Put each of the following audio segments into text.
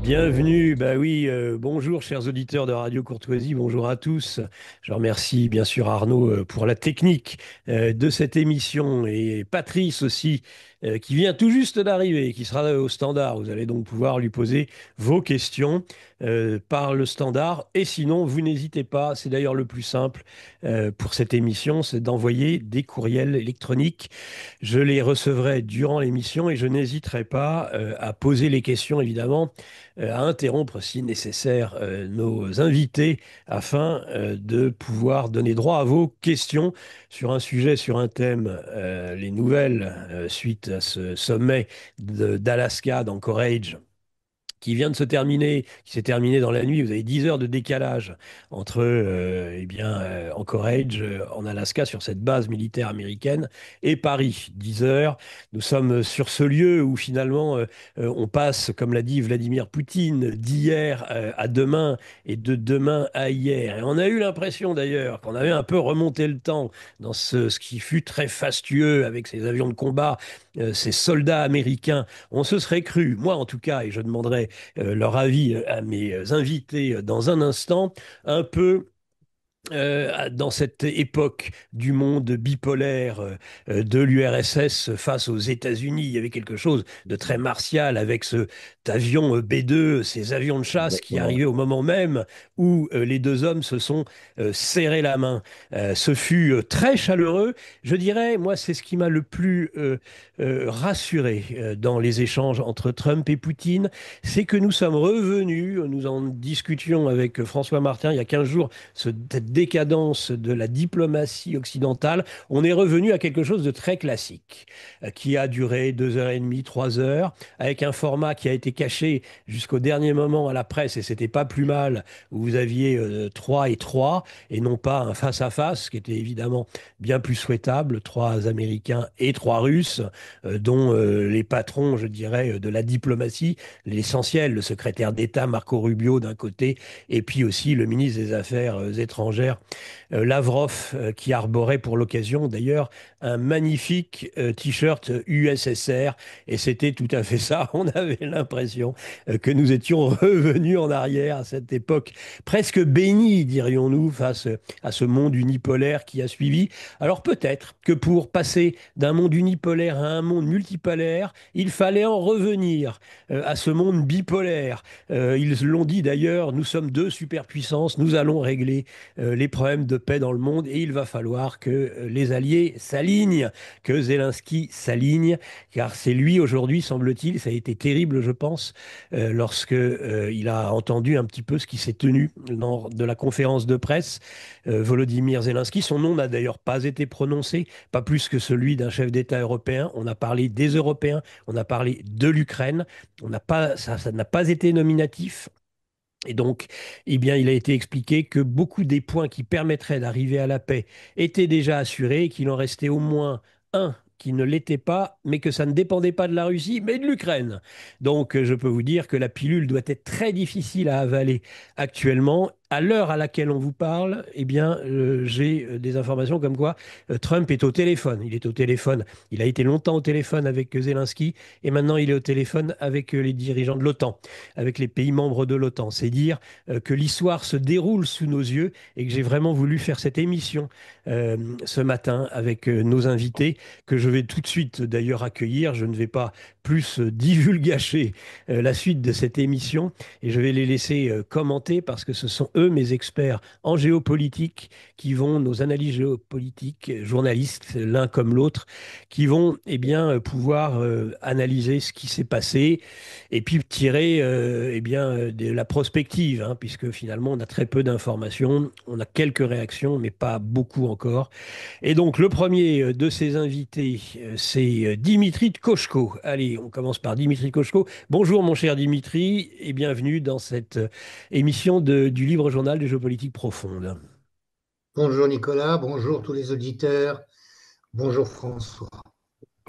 Bienvenue, bah oui, bonjour chers auditeurs de Radio Courtoisie, bonjour à tous. Je remercie bien sûr Arnaud pour la technique de cette émission et Patrice aussi qui vient tout juste d'arriver, qui sera au standard. Vous allez donc pouvoir lui poser vos questions par le standard et sinon vous n'hésitez pas, c'est d'ailleurs le plus simple pour cette émission, c'est d'envoyer des courriels électroniques. Je les recevrai durant l'émission et je n'hésiterai pas à poser les questions évidemment à interrompre si nécessaire nos invités afin de pouvoir donner droit à vos questions sur un sujet, sur un thème, les nouvelles suite à ce sommet d'Alaska d'Anchorage qui vient de se terminer, qui s'est terminé dans la nuit. Vous avez 10 heures de décalage entre Anchorage, en Alaska, sur cette base militaire américaine, et Paris. 10 heures. Nous sommes sur ce lieu où finalement on passe, comme l'a dit Vladimir Poutine, d'hier à demain et de demain à hier. Et on a eu l'impression d'ailleurs qu'on avait un peu remonté le temps dans ce qui fut très fastueux avec ces avions de combat, ces soldats américains. On se serait cru, moi en tout cas, et je demanderai leur avis à mes invités dans un instant, un peu dans cette époque du monde bipolaire de l'URSS face aux États-Unis. Il y avait quelque chose de très martial avec cet avion B-2, ces avions de chasse qui Exactement. arrivaient au moment même où les deux hommes se sont serrés la main. Ce fut très chaleureux. Je dirais, moi, c'est ce qui m'a le plus rassuré dans les échanges entre Trump et Poutine, c'est que nous sommes revenus, nous en discutions avec François Martin il y a 15 jours, cette décadence de la diplomatie occidentale, on est revenu à quelque chose de très classique, qui a duré 2 heures et demie, 3 heures, avec un format qui a été caché jusqu'au dernier moment à la presse, et c'était pas plus mal, où vous aviez 3 et 3, et non pas un face-à-face, ce qui était évidemment bien plus souhaitable, 3 Américains et 3 Russes, dont les patrons, je dirais, de la diplomatie, l'essentiel, le secrétaire d'État Marco Rubio d'un côté, et puis aussi le ministre des Affaires étrangères Lavrov, qui arborait pour l'occasion d'ailleurs un magnifique t-shirt USSR, et c'était tout à fait ça. On avait l'impression que nous étions revenus en arrière à cette époque presque bénie, dirions-nous, face à ce monde unipolaire qui a suivi. Alors peut-être que pour passer d'un monde unipolaire à un monde multipolaire, il fallait en revenir à ce monde bipolaire. Ils l'ont dit d'ailleurs, nous sommes deux superpuissances, nous allons régler les problèmes de paix dans le monde et il va falloir que les alliés s'alignent, que Zelensky s'aligne, car c'est lui aujourd'hui, semble-t-il, ça a été terrible, je pense, lorsque il a entendu un petit peu ce qui s'est tenu lors de la conférence de presse. Volodymyr Zelensky, son nom n'a d'ailleurs pas été prononcé, pas plus que celui d'un chef d'État européen. On a parlé des Européens, on a parlé de l'Ukraine, on n'a pas, ça n'a pas été nominatif. Et donc, eh bien, il a été expliqué que beaucoup des points qui permettraient d'arriver à la paix étaient déjà assurés, qu'il en restait au moins un qui ne l'était pas, mais que ça ne dépendait pas de la Russie, mais de l'Ukraine. Donc, je peux vous dire que la pilule doit être très difficile à avaler actuellement. À l'heure à laquelle on vous parle, eh bien, j'ai des informations comme quoi Trump est au téléphone. Il est au téléphone. Il a été longtemps au téléphone avec Zelensky et maintenant il est au téléphone avec les dirigeants de l'OTAN, avec les pays membres de l'OTAN. C'est dire que l'histoire se déroule sous nos yeux et que j'ai vraiment voulu faire cette émission ce matin avec nos invités que je vais tout de suite d'ailleurs accueillir. Je ne vais pas plus divulgacher la suite de cette émission et je vais les laisser commenter parce que ce sont eux mes experts en géopolitique qui vont, nos analyses géopolitiques, journalistes l'un comme l'autre, qui vont eh bien, pouvoir analyser ce qui s'est passé et puis tirer eh bien, de la prospective, hein, puisque finalement on a très peu d'informations, on a quelques réactions, mais pas beaucoup encore. Et donc le premier de ces invités, c'est Dimitri Kochko. Allez, on commence par Dimitri Kochko. Bonjour mon cher Dimitri et bienvenue dans cette émission du Livre Journal de géopolitique profonde. Bonjour Nicolas, bonjour tous les auditeurs, bonjour François.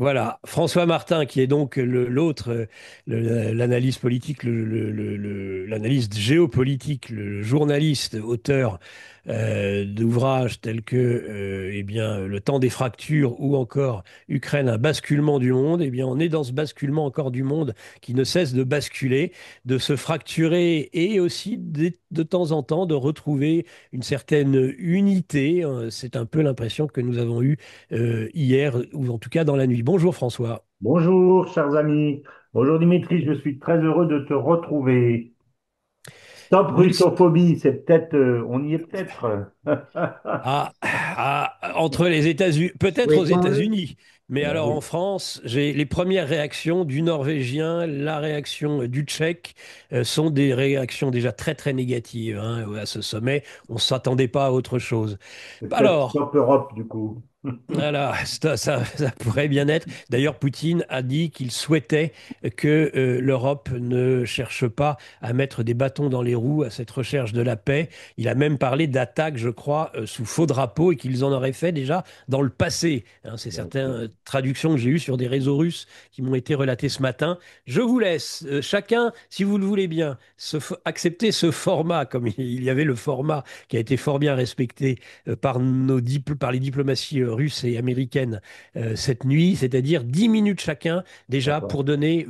Voilà, François Martin, qui est donc l'autre, l'analyse politique, l'analyse géopolitique, le journaliste, auteur d'ouvrages tels que eh bien, Le temps des fractures ou encore Ukraine, un basculement du monde. Eh bien, on est dans ce basculement encore du monde qui ne cesse de basculer, de se fracturer et aussi de temps en temps de retrouver une certaine unité. C'est un peu l'impression que nous avons eue hier, ou en tout cas dans la nuit. Bonjour François. Bonjour, chers amis. Bonjour Dimitri, je suis très heureux de te retrouver. Stop Nous, russophobie, c'est peut-être, on y est peut-être. entre les États-Unis, peut-être aux Oui, quand États-Unis, mais ben alors en oui, France, j'ai les premières réactions du Norvégien, la réaction du Tchèque sont des réactions déjà très très négatives hein, à ce sommet. On ne s'attendait pas à autre chose. c'est peut-être Alors, Stop Europe du coup. voilà, ça pourrait bien être. D'ailleurs, Poutine a dit qu'il souhaitait que l'Europe ne cherche pas à mettre des bâtons dans les roues à cette recherche de la paix. Il a même parlé d'attaques, je crois, sous faux drapeau et qu'ils en auraient fait déjà dans le passé. Hein, c'est certaines D'accord. traductions que j'ai eues sur des réseaux russes qui m'ont été relatées ce matin. Je vous laisse, chacun, si vous le voulez bien, accepter ce format, comme il y avait le format qui a été fort bien respecté par les diplomaties russes et américaines cette nuit, c'est-à-dire 10 minutes chacun déjà D'accord. pour donner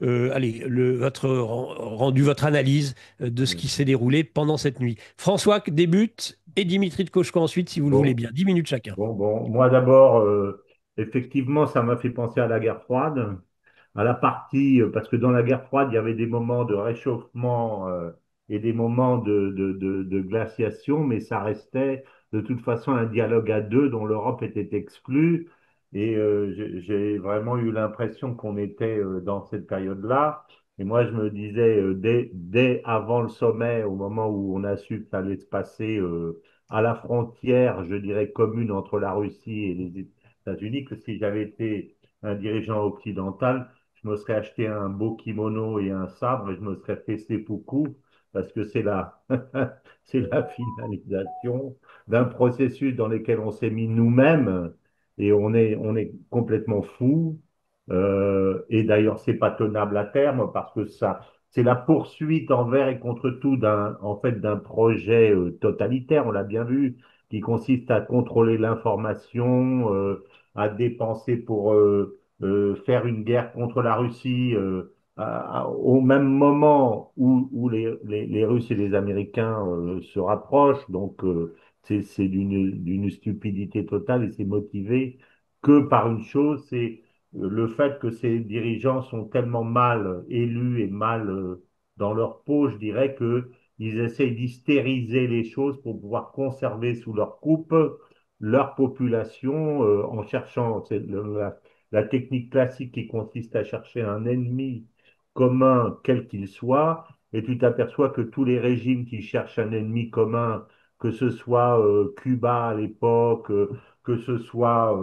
allez, votre rendu, votre analyse de ce qui s'est déroulé pendant cette nuit. François débute et Dimitri de Cochon ensuite, si vous le voulez Bon, bien. 10 minutes chacun. bon. Moi d'abord, effectivement, ça m'a fait penser à la guerre froide. À la partie, parce que dans la guerre froide, il y avait des moments de réchauffement et des moments de glaciation, mais ça restait de toute façon un dialogue à deux dont l'Europe était exclue. Et j'ai vraiment eu l'impression qu'on était dans cette période-là. Et moi, je me disais, dès avant le sommet, au moment où on a su que ça allait se passer à la frontière, je dirais, commune entre la Russie et les États-Unis, que si j'avais été un dirigeant occidental, je me serais acheté un beau kimono et un sabre et je me serais fait seppuku parce que c'est la finalisation d'un processus dans lequel on s'est mis nous-mêmes et on est complètement fou. Et d'ailleurs, c'est pas tenable à terme parce que ça, c'est la poursuite envers et contre tout en fait, d'un projet totalitaire. On l'a bien vu, qui consiste à contrôler l'information, à dépenser pour faire une guerre contre la Russie au même moment où les Russes et les Américains se rapprochent. Donc, c'est d'une stupidité totale et c'est motivé que par une chose, c'est le fait que ces dirigeants sont tellement mal élus et mal dans leur peau, je dirais que ils essayent d'hystériser les choses pour pouvoir conserver sous leur coupe leur population en cherchant la technique classique qui consiste à chercher un ennemi commun, quel qu'il soit, et tu t'aperçois que tous les régimes qui cherchent un ennemi commun, que ce soit Cuba à l'époque, que ce soit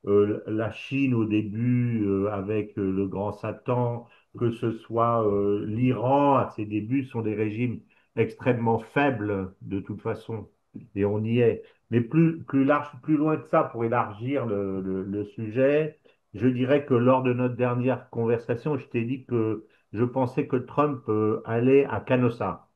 la Chine au début avec le grand Satan, que ce soit l'Iran à ses débuts, sont des régimes extrêmement faibles de toute façon. Et on y est. Mais plus large, plus loin que ça, pour élargir le sujet, je dirais que lors de notre dernière conversation, je t'ai dit que je pensais que Trump allait à Canossa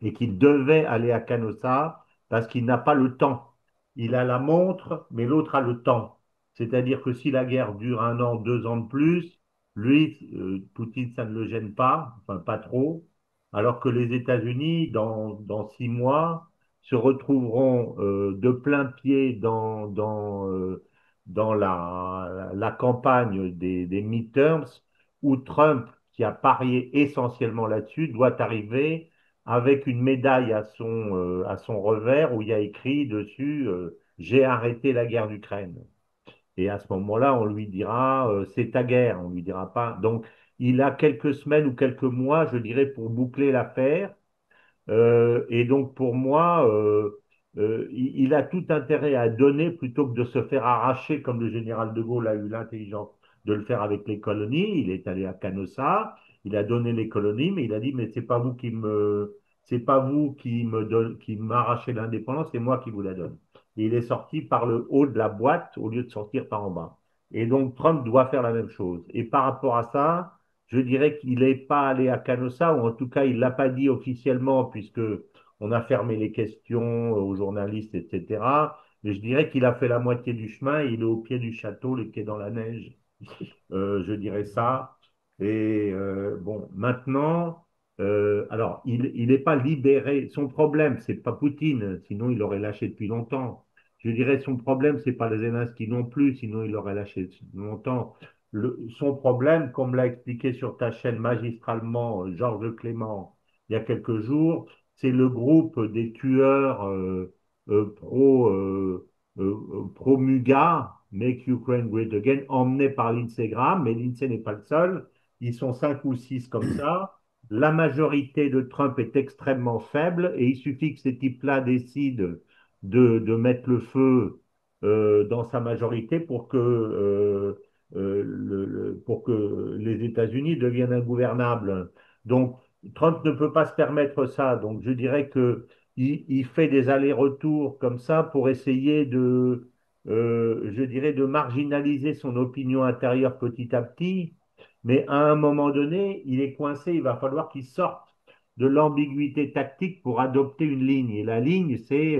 et qu'il devait aller à Canossa parce qu'il n'a pas le temps. Il a la montre, mais l'autre a le temps. C'est-à-dire que si la guerre dure 1 an, 2 ans de plus, lui, Poutine, ça ne le gêne pas, enfin pas trop, alors que les États-Unis, dans 6 mois, se retrouveront de plein pied dans la campagne des midterms, où Trump, qui a parié essentiellement là-dessus, doit arriver avec une médaille à son revers où il y a écrit dessus J'ai arrêté la guerre d'Ukraine. Et à ce moment-là, on lui dira C'est ta guerre. On lui dira pas. Donc, il a quelques semaines ou quelques mois, je dirais, pour boucler l'affaire. Et donc, pour moi, il a tout intérêt à donner plutôt que de se faire arracher, comme le général de Gaulle a eu l'intelligence de le faire avec les colonies. Il est allé à Canossa, il a donné les colonies, mais il a dit, mais c'est pas vous qui me donne, qui m'arrachez l'indépendance, c'est moi qui vous la donne. Et il est sorti par le haut de la boîte au lieu de sortir par en bas. Et donc, Trump doit faire la même chose. Et par rapport à ça, je dirais qu'il n'est pas allé à Canossa, ou en tout cas, il l'a pas dit officiellement, puisque on a fermé les questions aux journalistes, etc. Mais je dirais qu'il a fait la moitié du chemin, et il est au pied du château, les pieds dans la neige. Je dirais ça. Et bon, maintenant, alors, il n'est pas libéré. Son problème, c'est pas Poutine, sinon il aurait lâché depuis longtemps. Je dirais son problème, c'est pas les Zelensky non plus, sinon il aurait lâché depuis longtemps. Son problème, comme l'a expliqué sur ta chaîne magistralement Georges Clément il y a quelques jours, c'est le groupe des tueurs pro pro-MUGA, Make Ukraine Great Again, emmené par l'INSEE Graham, mais l'INSEE n'est pas le seul. Ils sont 5 ou 6 comme ça. La majorité de Trump est extrêmement faible et il suffit que ces types-là décident de mettre le feu dans sa majorité pour que les États-Unis deviennent ingouvernables. Donc, Trump ne peut pas se permettre ça. Donc, je dirais que il fait des allers-retours comme ça pour essayer je dirais, de marginaliser son opinion intérieure petit à petit. Mais à un moment donné, il est coincé, il va falloir qu'il sorte de l'ambiguïté tactique pour adopter une ligne. Et la ligne, c'est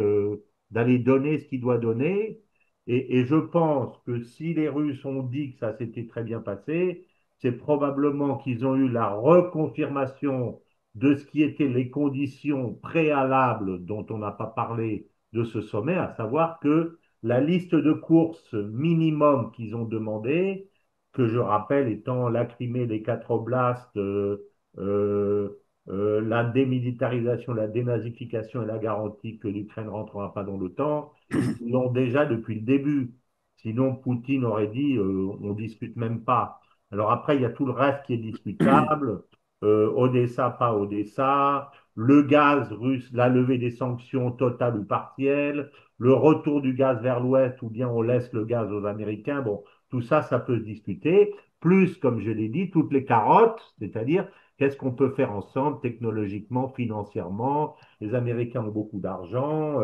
d'aller donner ce qu'il doit donner. Et je pense que si les Russes ont dit que ça s'était très bien passé, c'est probablement qu'ils ont eu la reconfirmation de ce qui étaient les conditions préalables dont on n'a pas parlé de ce sommet, à savoir que la liste de courses minimum qu'ils ont demandé, que je rappelle étant la Crimée, les 4 oblasts, euh, la démilitarisation, la dénazification et la garantie que l'Ukraine ne rentrera pas dans l'OTAN, ils l'ont déjà depuis le début. Sinon, Poutine aurait dit on ne discute même pas. Alors après, il y a tout le reste qui est discutable. Odessa, pas Odessa, le gaz russe, la levée des sanctions totales ou partielles, le retour du gaz vers l'Ouest ou bien on laisse le gaz aux Américains. Bon, tout ça, ça peut se discuter. Plus, comme je l'ai dit, toutes les carottes, c'est-à-dire qu'est-ce qu'on peut faire ensemble technologiquement, financièrement. Les Américains ont beaucoup d'argent,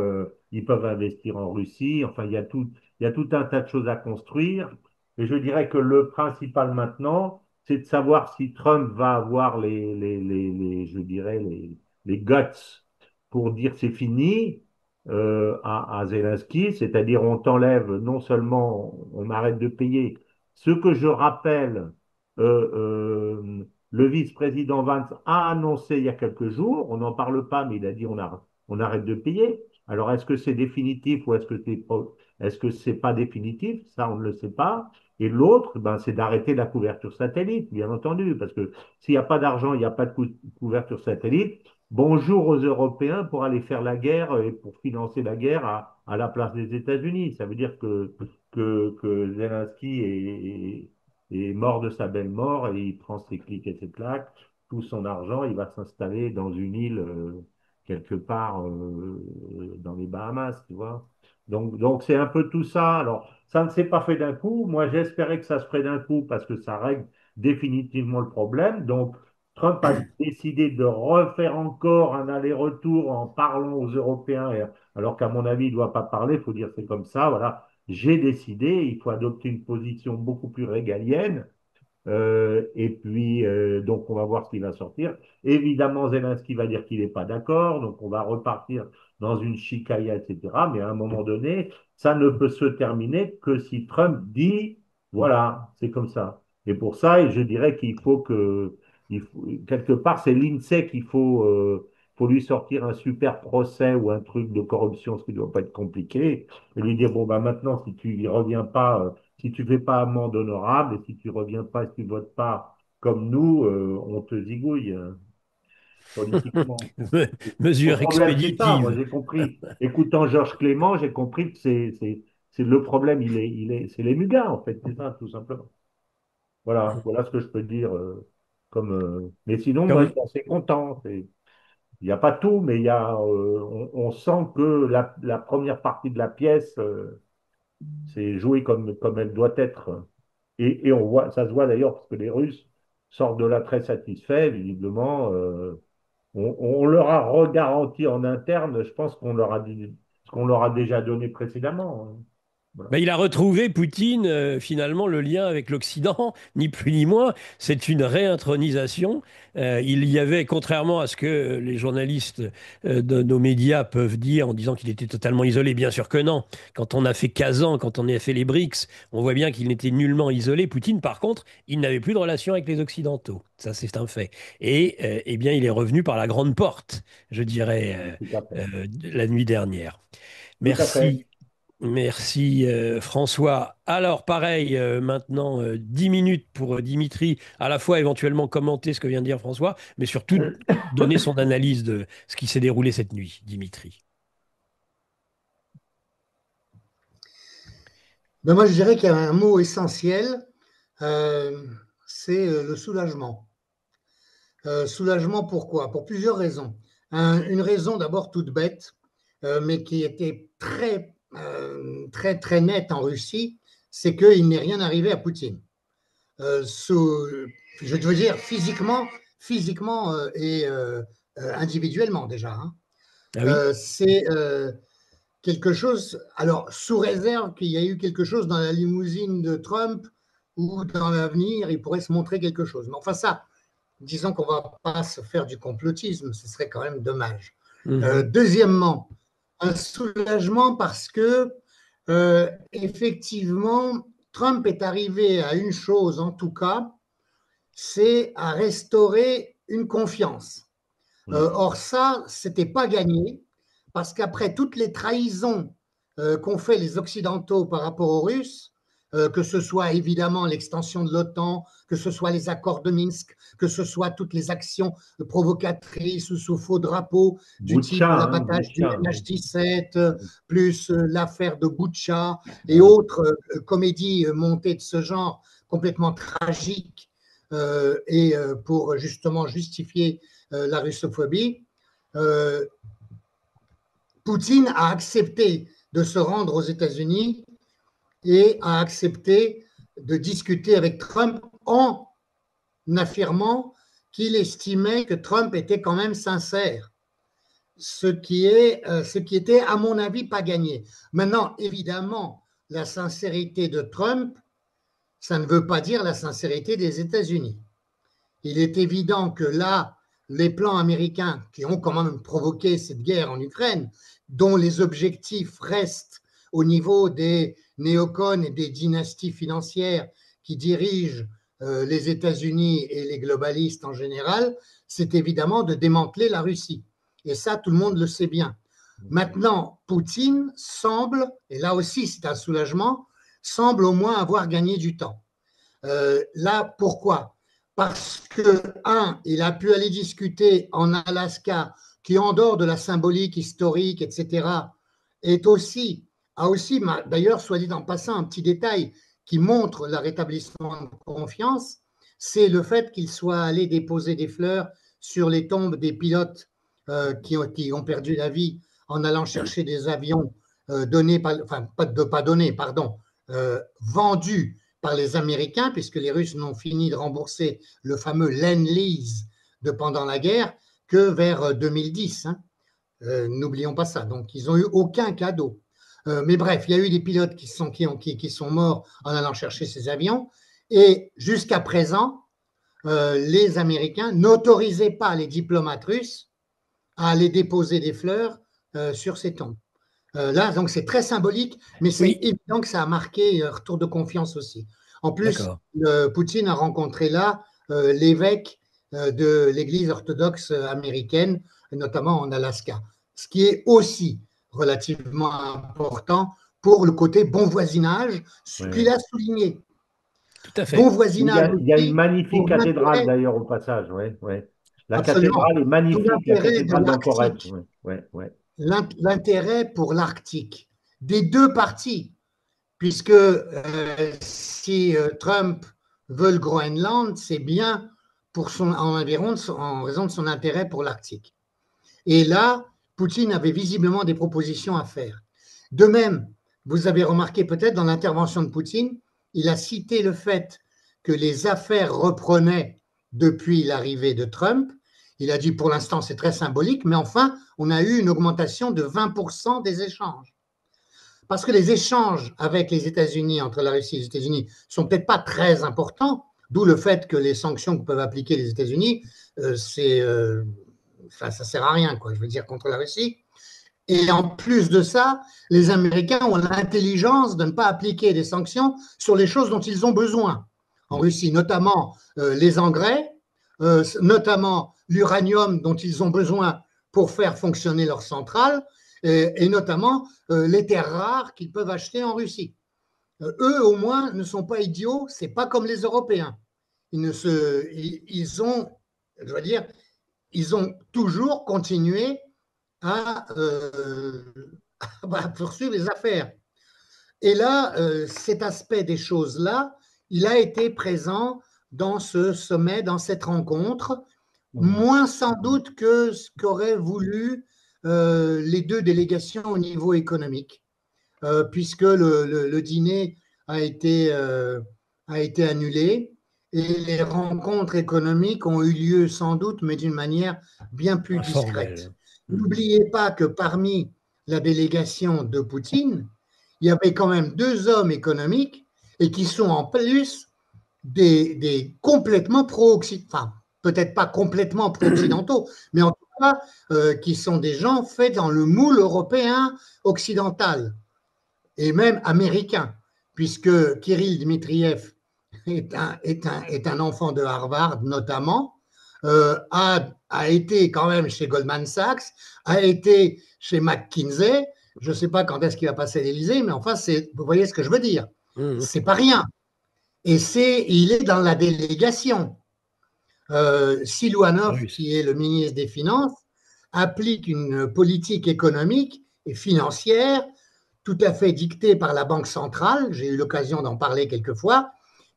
ils peuvent investir en Russie. Enfin, il y a tout un tas de choses à construire. Et je dirais que le principal maintenant, c'est de savoir si Trump va avoir je dirais, les guts pour dire c'est fini à Zelensky, c'est-à-dire on t'enlève non seulement, on arrête de payer. Ce que je rappelle, le vice-président Vance a annoncé il y a quelques jours, on n'en parle pas, mais il a dit on arrête de payer. Alors est-ce que c'est définitif ou est-ce que c'est pas définitif? Ça, on ne le sait pas. Et l'autre, ben, c'est d'arrêter la couverture satellite, bien entendu, parce que s'il n'y a pas d'argent, il n'y a pas de couverture satellite. Bonjour aux Européens pour aller faire la guerre et pour financer la guerre à la place des États-Unis. Ça veut dire que Zelensky est mort de sa belle mort et il prend ses clics et ses claques, tout son argent, il va s'installer dans une île quelque part dans les Bahamas, tu vois. Donc c'est un peu tout ça. Alors, ça ne s'est pas fait d'un coup. Moi, j'espérais que ça se ferait d'un coup parce que ça règle définitivement le problème. Donc, Trump a décidé de refaire encore un aller-retour en parlant aux Européens, alors qu'à mon avis, il ne doit pas parler, il faut dire c'est comme ça. Voilà, j'ai décidé, il faut adopter une position beaucoup plus régalienne. Et puis, donc, on va voir ce qui va sortir. Évidemment, Zelensky va dire qu'il n'est pas d'accord, donc on va repartir dans une chicaya, etc. Mais à un moment donné, ça ne peut se terminer que si Trump dit, voilà, c'est comme ça. Et pour ça, je dirais qu'il faut quelque part, c'est l'INSEE faut lui sortir un super procès ou un truc de corruption, ce qui ne doit pas être compliqué, et lui dire, bon, bah maintenant, si tu y reviens pas, si tu fais pas amende honorable, et si tu reviens pas, si tu votes pas comme nous, on te zigouille politiquement. Mon Mesure problème, c'est ça. Moi, expéditive. j'ai compris. Écoutant Georges Clément, j'ai compris que c'est le problème. C'est les mugas, en fait. C'est ça, tout simplement. Voilà ce que je peux dire. Mais sinon, moi, je Comme, suis assez content. Il n'y a pas tout, mais on sent que la première partie de la pièce, c'est joué comme elle doit être. Et on voit, ça se voit d'ailleurs parce que les Russes sortent de là très satisfaits, visiblement. On leur a regaranti en interne, je pense qu'on leur a dit ce qu'on leur a déjà donné précédemment. Voilà. Ben, il a retrouvé, Poutine, finalement, le lien avec l'Occident, ni plus ni moins. C'est une réintronisation. Il y avait, contrairement à ce que les journalistes de nos médias peuvent dire en disant qu'il était totalement isolé, bien sûr que non. Quand on a fait Kazan, quand on a fait les BRICS, on voit bien qu'il n'était nullement isolé. Poutine, par contre, il n'avait plus de relation avec les Occidentaux. Ça, c'est un fait. Et eh bien, il est revenu par la grande porte, je dirais, Tout à fait. la nuit dernière. Tout à fait. Merci. Merci François. Alors pareil, maintenant 10 minutes pour Dimitri, à la fois éventuellement commenter ce que vient de dire François, mais surtout donner son analyse de ce qui s'est déroulé cette nuit, Dimitri. Ben moi, je dirais qu'il y a un mot essentiel, euh, c'est le soulagement. Soulagement, pourquoi? Pour plusieurs raisons. Une raison d'abord toute bête, mais qui était très nette en Russie, c'est qu'il n'est rien arrivé à Poutine. Sous, je veux dire physiquement et individuellement déjà. Hein. Ah oui? C'est quelque chose, alors sous réserve qu'il y ait eu quelque chose dans la limousine de Trump ou dans l'avenir, il pourrait se montrer quelque chose. Mais enfin ça, disons qu'on ne va pas se faire du complotisme, ce serait quand même dommage. Mhm. Deuxièmement, un soulagement parce que effectivement, Trump est arrivé à une chose en tout cas, c'est à restaurer une confiance. Or ça, c'était pas gagné parce qu'après toutes les trahisons qu'ont fait les Occidentaux par rapport aux Russes, que ce soit évidemment l'extension de l'OTAN, que ce soit les accords de Minsk, que ce soit toutes les actions provocatrices ou sous faux drapeau du type Boutcha, hein, l'abattage du Boutcha. MH17, plus l'affaire de Boutcha et Ouais. autres comédies montées de ce genre complètement tragiques et pour justement justifier la russophobie, euh, Poutine a accepté de se rendre aux États-Unis et a accepté de discuter avec Trump en affirmant qu'il estimait que Trump était quand même sincère, ce qui était, à mon avis, pas gagné. Maintenant, évidemment, la sincérité de Trump, ça ne veut pas dire la sincérité des États-Unis. Il est évident que là, les plans américains qui ont quand même provoqué cette guerre en Ukraine, dont les objectifs restent au niveau des néocons et des dynasties financières qui dirigent les États-Unis et les globalistes en général, c'est évidemment de démanteler la Russie. Et ça, tout le monde le sait bien. Maintenant, Poutine semble, et là aussi c'est un soulagement, semble au moins avoir gagné du temps. Là, pourquoi? Parce que, il a pu aller discuter en Alaska, qui en dehors de la symbolique historique, etc., a aussi, d'ailleurs, soit dit en passant, un petit détail qui montre le rétablissement de confiance, c'est le fait qu'il soit allé déposer des fleurs sur les tombes des pilotes qui ont perdu la vie en allant chercher des avions donnés, enfin, pas donnés, pardon, vendus par les Américains, puisque les Russes n'ont fini de rembourser le fameux Lend-Lease de pendant la guerre que vers 2010. Hein. N'oublions pas ça. Donc, ils n'ont eu aucun cadeau. Mais bref, il y a eu des pilotes qui sont morts en allant chercher ces avions. Et jusqu'à présent, les Américains n'autorisaient pas les diplomates russes à aller déposer des fleurs sur ces tombes. Là, donc c'est très symbolique, mais c'est Oui, évident que ça a marqué un retour de confiance aussi. En plus, d'accord. Poutine a rencontré là l'évêque de l'Église orthodoxe américaine, notamment en Alaska, ce qui est aussi relativement important pour le côté bon voisinage, ce qu'il Ouais. a souligné. Tout à Bon fait. voisinage Il y a une aussi magnifique pour cathédrale l'intérêt, d'ailleurs au passage. Ouais, ouais. La absolument, cathédrale est pour magnifique, la l'intérêt de cathédrale d'Anchorage. l'Arctique, Ouais, ouais, ouais. l'intérêt pour l'Arctique des deux parties. Puisque si Trump veut le Groenland, c'est bien en raison de son intérêt pour l'Arctique. Et là, Poutine avait visiblement des propositions à faire. De même, vous avez remarqué peut-être dans l'intervention de Poutine, il a cité le fait que les affaires reprenaient depuis l'arrivée de Trump. Il a dit pour l'instant c'est très symbolique, mais enfin, on a eu une augmentation de 20% des échanges. parce que les échanges avec les États-Unis, entre la Russie et les États-Unis, sont peut-être pas très importants, d'où le fait que les sanctions que peuvent appliquer les États-Unis, ça sert à rien, quoi, je veux dire, contre la Russie. Et en plus de ça, les Américains ont l'intelligence de ne pas appliquer des sanctions sur les choses dont ils ont besoin. En Russie, notamment les engrais, notamment l'uranium dont ils ont besoin pour faire fonctionner leur centrale, et notamment les terres rares qu'ils peuvent acheter en Russie. Eux, au moins, ne sont pas idiots, c'est pas comme les Européens. Ils ont, je veux dire, ils ont toujours continué à poursuivre les affaires. Et là, cet aspect des choses-là, il a été présent dans ce sommet, dans cette rencontre, moins sans doute que ce qu'auraient voulu les deux délégations au niveau économique, puisque le dîner a été annulé et les rencontres économiques ont eu lieu sans doute, mais d'une manière bien plus discrète. N'oubliez pas que parmi la délégation de Poutine, il y avait quand même deux hommes économiques et qui sont en plus des complètement pro-occidentaux, enfin, peut-être pas complètement pro-occidentaux, mais en tout cas, qui sont des gens faits dans le moule européen occidental et même américain, puisque Kirill Dmitriev est un enfant de Harvard notamment, a été quand même chez Goldman Sachs, a été chez McKinsey. Je ne sais pas quand est-ce qu'il va passer à l'Élysée, mais enfin, vous voyez ce que je veux dire. C'est pas rien. Et il est dans la délégation. Silouanov, qui est le ministre des Finances, applique une politique économique et financière tout à fait dictée par la Banque centrale, j'ai eu l'occasion d'en parler quelques fois,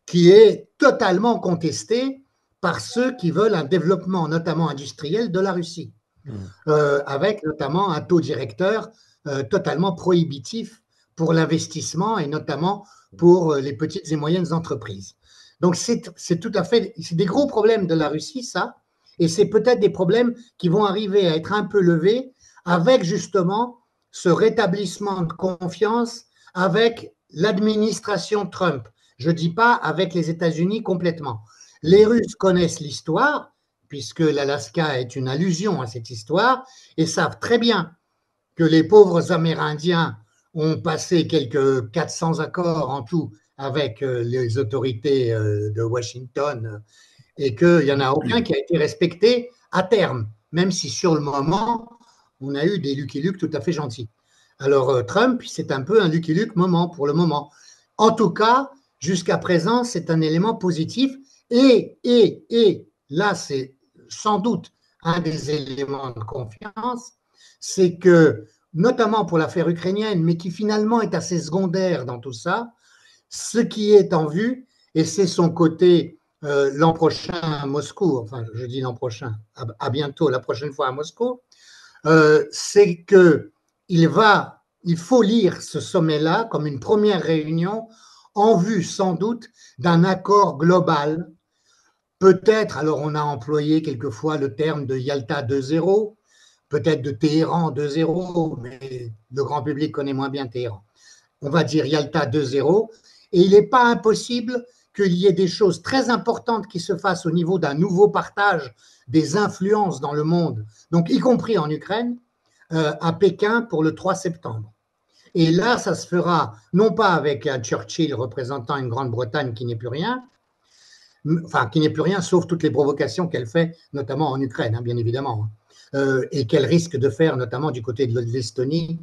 qui est totalement contestée par ceux qui veulent un développement, notamment industriel, de la Russie, avec notamment un taux directeur totalement prohibitif pour l'investissement et notamment pour les petites et moyennes entreprises. Donc, c'est tout à fait, c'est des gros problèmes de la Russie, ça, et c'est peut-être des problèmes qui vont arriver à être un peu levés avec justement ce rétablissement de confiance avec l'administration Trump. Je ne dis pas avec les États-Unis complètement. Les Russes connaissent l'histoire, puisque l'Alaska est une allusion à cette histoire, et savent très bien que les pauvres Amérindiens ont passé quelques 400 accords en tout avec les autorités de Washington et qu'il n'y en a aucun qui a été respecté à terme, même si sur le moment, on a eu des Lucky Luke tout à fait gentils. Alors Trump, c'est un peu un Lucky Luke moment pour le moment. En tout cas, jusqu'à présent, c'est un élément positif et là, c'est sans doute un des éléments de confiance, c'est que, notamment pour l'affaire ukrainienne, mais qui finalement est assez secondaire dans tout ça, ce qui est en vue, et c'est son côté l'an prochain à Moscou, enfin je dis l'an prochain, à bientôt, la prochaine fois à Moscou, c'est qu'il faut lire ce sommet-là comme une première réunion en vue sans doute d'un accord global. Peut-être, alors on a employé quelquefois le terme de Yalta 2.0, peut-être de Téhéran 2.0, mais le grand public connaît moins bien Téhéran. On va dire Yalta 2.0, et il n'est pas impossible qu'il y ait des choses très importantes qui se fassent au niveau d'un nouveau partage des influences dans le monde, donc y compris en Ukraine, à Pékin pour le 3 septembre. Et là, ça se fera non pas avec un Churchill représentant une Grande-Bretagne qui n'est plus rien, enfin qui n'est plus rien sauf toutes les provocations qu'elle fait, notamment en Ukraine, hein, bien évidemment, et qu'elle risque de faire notamment du côté de l'Estonie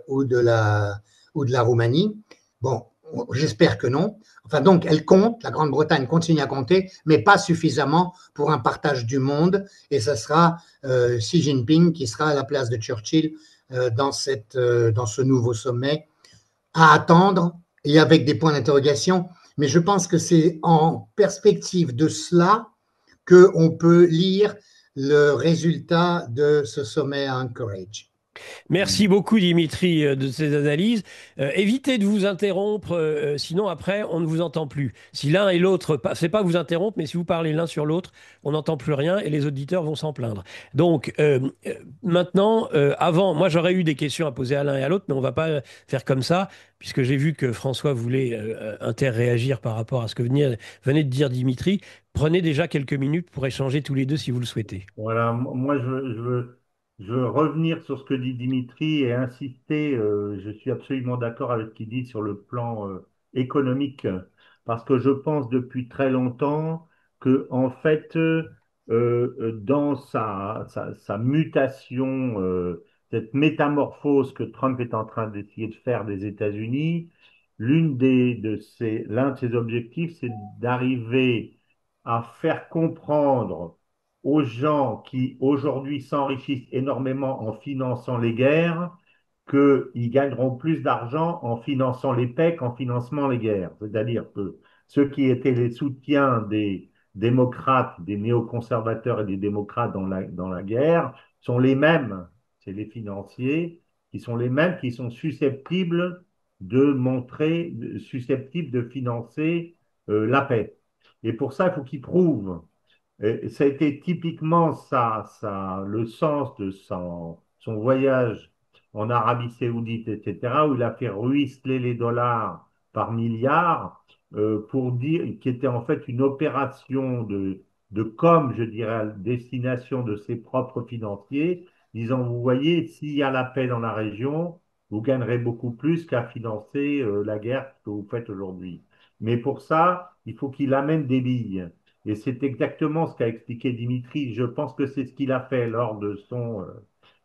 ou de la Roumanie. Bon, j'espère que non. Enfin, donc, elle compte, la Grande-Bretagne continue à compter, mais pas suffisamment pour un partage du monde. Et ce sera Xi Jinping qui sera à la place de Churchill dans ce nouveau sommet, à attendre et avec des points d'interrogation. Mais je pense que c'est en perspective de cela qu'on peut lire le résultat de ce sommet à Anchorage. Merci beaucoup, Dimitri, de ces analyses. Évitez de vous interrompre, sinon après, on ne vous entend plus. Si l'un et l'autre, c'est pas vous interrompre, mais si vous parlez l'un sur l'autre, on n'entend plus rien et les auditeurs vont s'en plaindre. Donc, maintenant, avant, moi j'aurais eu des questions à poser à l'un et à l'autre, mais on va pas faire comme ça, puisque j'ai vu que François voulait interréagir par rapport à ce que venait de dire Dimitri. Prenez déjà quelques minutes pour échanger tous les deux si vous le souhaitez. Voilà, moi je veux revenir sur ce que dit Dimitri et insister, je suis absolument d'accord avec ce qu'il dit sur le plan économique, parce que je pense depuis très longtemps que en fait, dans sa mutation, cette métamorphose que Trump est en train d'essayer de faire des États-Unis, l'un de ses objectifs, c'est d'arriver à faire comprendre aux gens qui aujourd'hui s'enrichissent énormément en finançant les guerres qu'ils gagneront plus d'argent en finançant les PEC, qu'en finançant les guerres. C'est-à-dire que ceux qui étaient les soutiens des démocrates, des néoconservateurs et des démocrates dans la guerre sont les mêmes, c'est les financiers, qui sont les mêmes qui sont susceptibles susceptibles de financer la paix. Et pour ça, il faut qu'ils prouvent et ça a été typiquement le sens de son voyage en Arabie Saoudite, etc., où il a fait ruisseler les dollars par milliards pour dire, qui était en fait une opération de com, je dirais, à destination de ses propres financiers, disant, vous voyez, s'il y a la paix dans la région, vous gagnerez beaucoup plus qu'à financer la guerre que vous faites aujourd'hui. Mais pour ça, il faut qu'il amène des billes. Et c'est exactement ce qu'a expliqué Dimitri. Je pense que c'est ce qu'il a fait lors de son...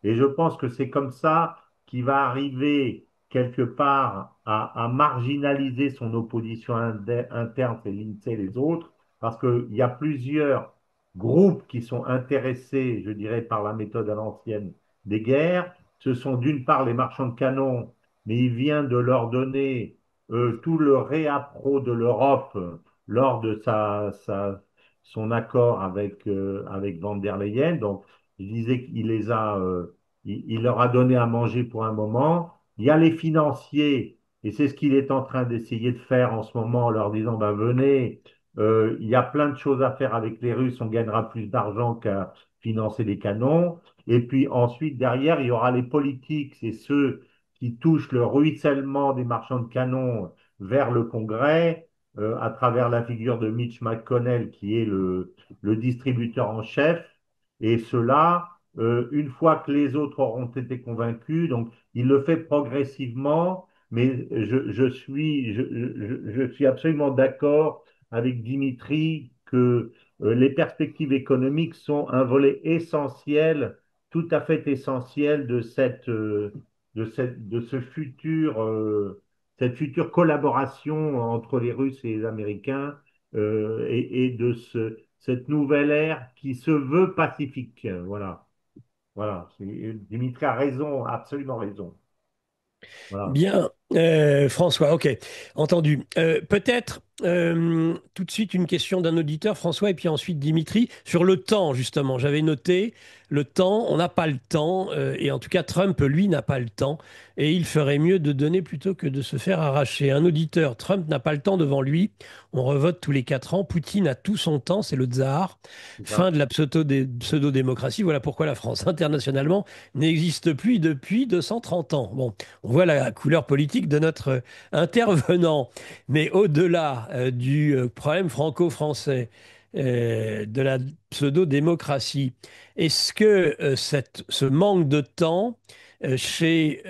et je pense que c'est comme ça qu'il va arriver quelque part à marginaliser son opposition interne, c'est l'INSEE et les autres, parce qu'il y a plusieurs groupes qui sont intéressés, je dirais, par la méthode à l'ancienne des guerres. Ce sont d'une part les marchands de canons, mais il vient de leur donner tout le réappro de l'Europe lors de son accord avec Van der Leyen. Donc, il disait qu'il il leur a donné à manger pour un moment. Il y a les financiers, et c'est ce qu'il est en train d'essayer de faire en ce moment en leur disant, ben, venez, il y a plein de choses à faire avec les Russes, on gagnera plus d'argent qu'à financer les canons. Et puis ensuite, derrière, il y aura les politiques, c'est ceux qui touchent le ruissellement des marchands de canons vers le Congrès à travers la figure de Mitch McConnell, qui est le distributeur en chef. Et cela, une fois que les autres auront été convaincus, donc il le fait progressivement, mais je suis absolument d'accord avec Dimitri que les perspectives économiques sont un volet essentiel, tout à fait essentiel de ce futur cette future collaboration entre les Russes et les Américains et de cette nouvelle ère qui se veut pacifique. Voilà, voilà. Dimitri a raison, absolument raison. Voilà. Bien, François, ok, entendu. Peut-être tout de suite une question d'un auditeur, François, et puis ensuite Dimitri, sur le temps, justement. J'avais noté le temps, on n'a pas le temps, et en tout cas Trump, lui, n'a pas le temps, et il ferait mieux de donner plutôt que de se faire arracher. Un auditeur, Trump n'a pas le temps devant lui, on revote tous les 4 ans, Poutine a tout son temps, c'est le tsar, C'est fin ça. de la pseudo-démocratie, voilà pourquoi la France, internationalement, n'existe plus depuis 230 ans. Bon. On voit la couleur politique de notre intervenant. Mais au-delà du problème franco-français, de la pseudo-démocratie, est-ce que ce manque de temps chez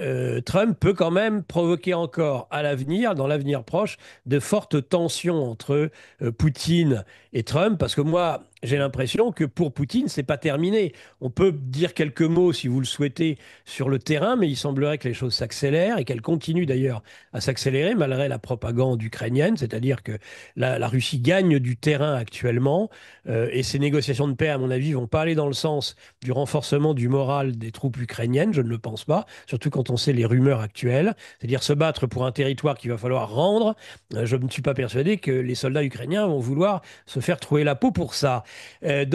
Trump peut quand même provoquer encore à l'avenir, dans l'avenir proche, de fortes tensions entre Poutine et Trump? Parce que moi, j'ai l'impression que pour Poutine, c'est pas terminé. On peut dire quelques mots, si vous le souhaitez, sur le terrain, mais il semblerait que les choses s'accélèrent et qu'elles continuent d'ailleurs à s'accélérer malgré la propagande ukrainienne, c'est-à-dire que la Russie gagne du terrain actuellement et ces négociations de paix, à mon avis, vont pas aller dans le sens du renforcement du moral des troupes ukrainiennes, je ne le pense pas, surtout quand on sait les rumeurs actuelles, c'est-à-dire se battre pour un territoire qu'il va falloir rendre. Je ne suis pas persuadé que les soldats ukrainiens vont vouloir se faire trouer la peau pour ça. Ce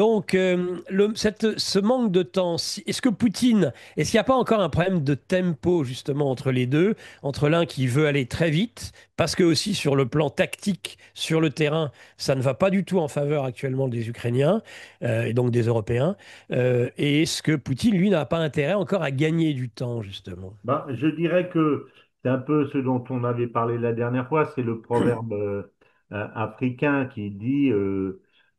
manque de temps, est-ce qu'il n'y a pas encore un problème de tempo justement entre les deux, entre l'un qui veut aller très vite, parce que aussi sur le plan tactique, sur le terrain, ça ne va pas du tout en faveur actuellement des Ukrainiens et donc des Européens, et est-ce que Poutine, lui, n'a pas intérêt encore à gagner du temps justement? Ben, je dirais que c'est un peu ce dont on avait parlé la dernière fois, c'est le proverbe africain qui dit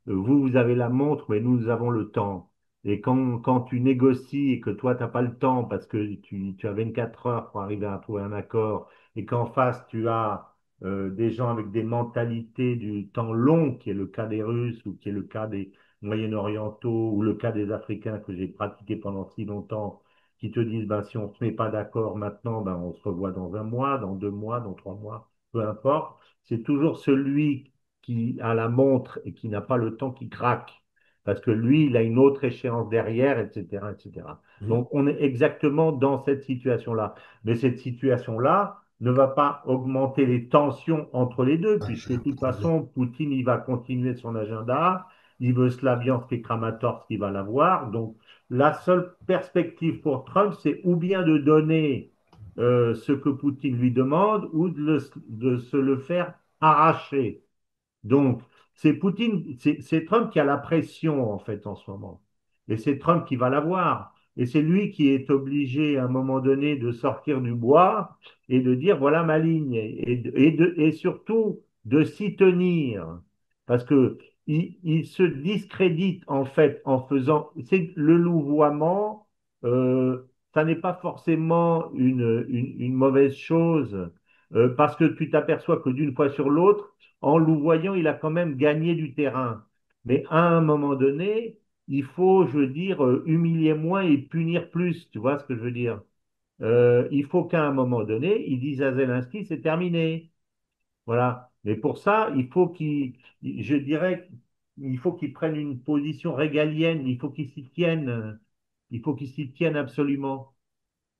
vous, vous avez la montre, mais nous avons le temps. Et quand tu négocies et que toi, tu n'as pas le temps parce que tu as 24 heures pour arriver à trouver un accord, et qu'en face, tu as des gens avec des mentalités du temps long, qui est le cas des Russes ou qui est le cas des Moyen-Orientaux ou le cas des Africains que j'ai pratiqué pendant si longtemps qui te disent, ben, si on ne se met pas d'accord maintenant, ben, on se revoit dans un mois, dans 2 mois, dans 3 mois, peu importe. C'est toujours celui qui a la montre et qui n'a pas le temps qui craque. Parce que lui, il a une autre échéance derrière, etc., etc. Mhm. Donc, on est exactement dans cette situation-là. Mais cette situation-là ne va pas augmenter les tensions entre les deux, Ouais, puisque c'est de un toute problème. façon, Poutine, il va continuer son agenda. Il veut Slaviansk et Kramatorsk, il va l'avoir. Donc, la seule perspective pour Trump, c'est ou bien de donner ce que Poutine lui demande, ou de se le faire arracher. Donc, c'est Poutine, c'est Trump qui a la pression, en fait, en ce moment. Et c'est Trump qui va l'avoir. Et c'est lui qui est obligé, à un moment donné, de sortir du bois et de dire, voilà ma ligne. Et surtout, de s'y tenir. Parce que il se discrédite, en fait, en faisant. C'est le louvoiement, ça n'est pas forcément une mauvaise chose. Parce que tu t'aperçois que d'une fois sur l'autre, en louvoyant, il a quand même gagné du terrain. Mais à un moment donné, il faut, je veux dire, humilier moins et punir plus. Tu vois ce que je veux dire? Il faut qu'à un moment donné, ils disent à Zelensky, c'est terminé. Voilà. Mais pour ça, je dirais, il faut qu'il prenne une position régalienne. Il faut qu'il s'y tienne. Il faut qu'il s'y tienne absolument.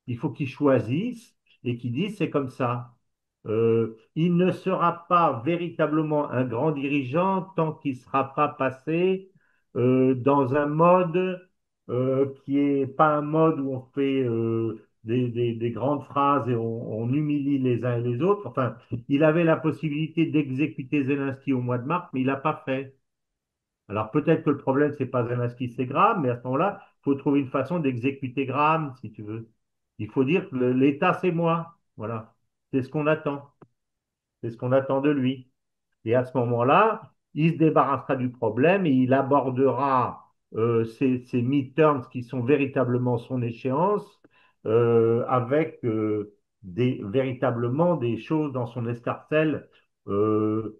Il faut qu'il choisisse et qu'il dise c'est comme ça. Il ne sera pas véritablement un grand dirigeant tant qu'il ne sera pas passé dans un mode qui est pas un mode où on fait des grandes phrases et on humilie les uns et les autres. Enfin, il avait la possibilité d'exécuter Zelensky au mois de mars, mais il l'a pas fait. Alors peut-être que le problème, c'est pas Zelensky, c'est Graham, mais à ce moment-là, il faut trouver une façon d'exécuter Graham, si tu veux. Il faut dire que l'État, c'est moi. Voilà. C'est ce qu'on attend. C'est ce qu'on attend de lui. Et à ce moment-là, il se débarrassera du problème et il abordera ces midterms qui sont véritablement son échéance avec véritablement des choses dans son escarcelle. Euh,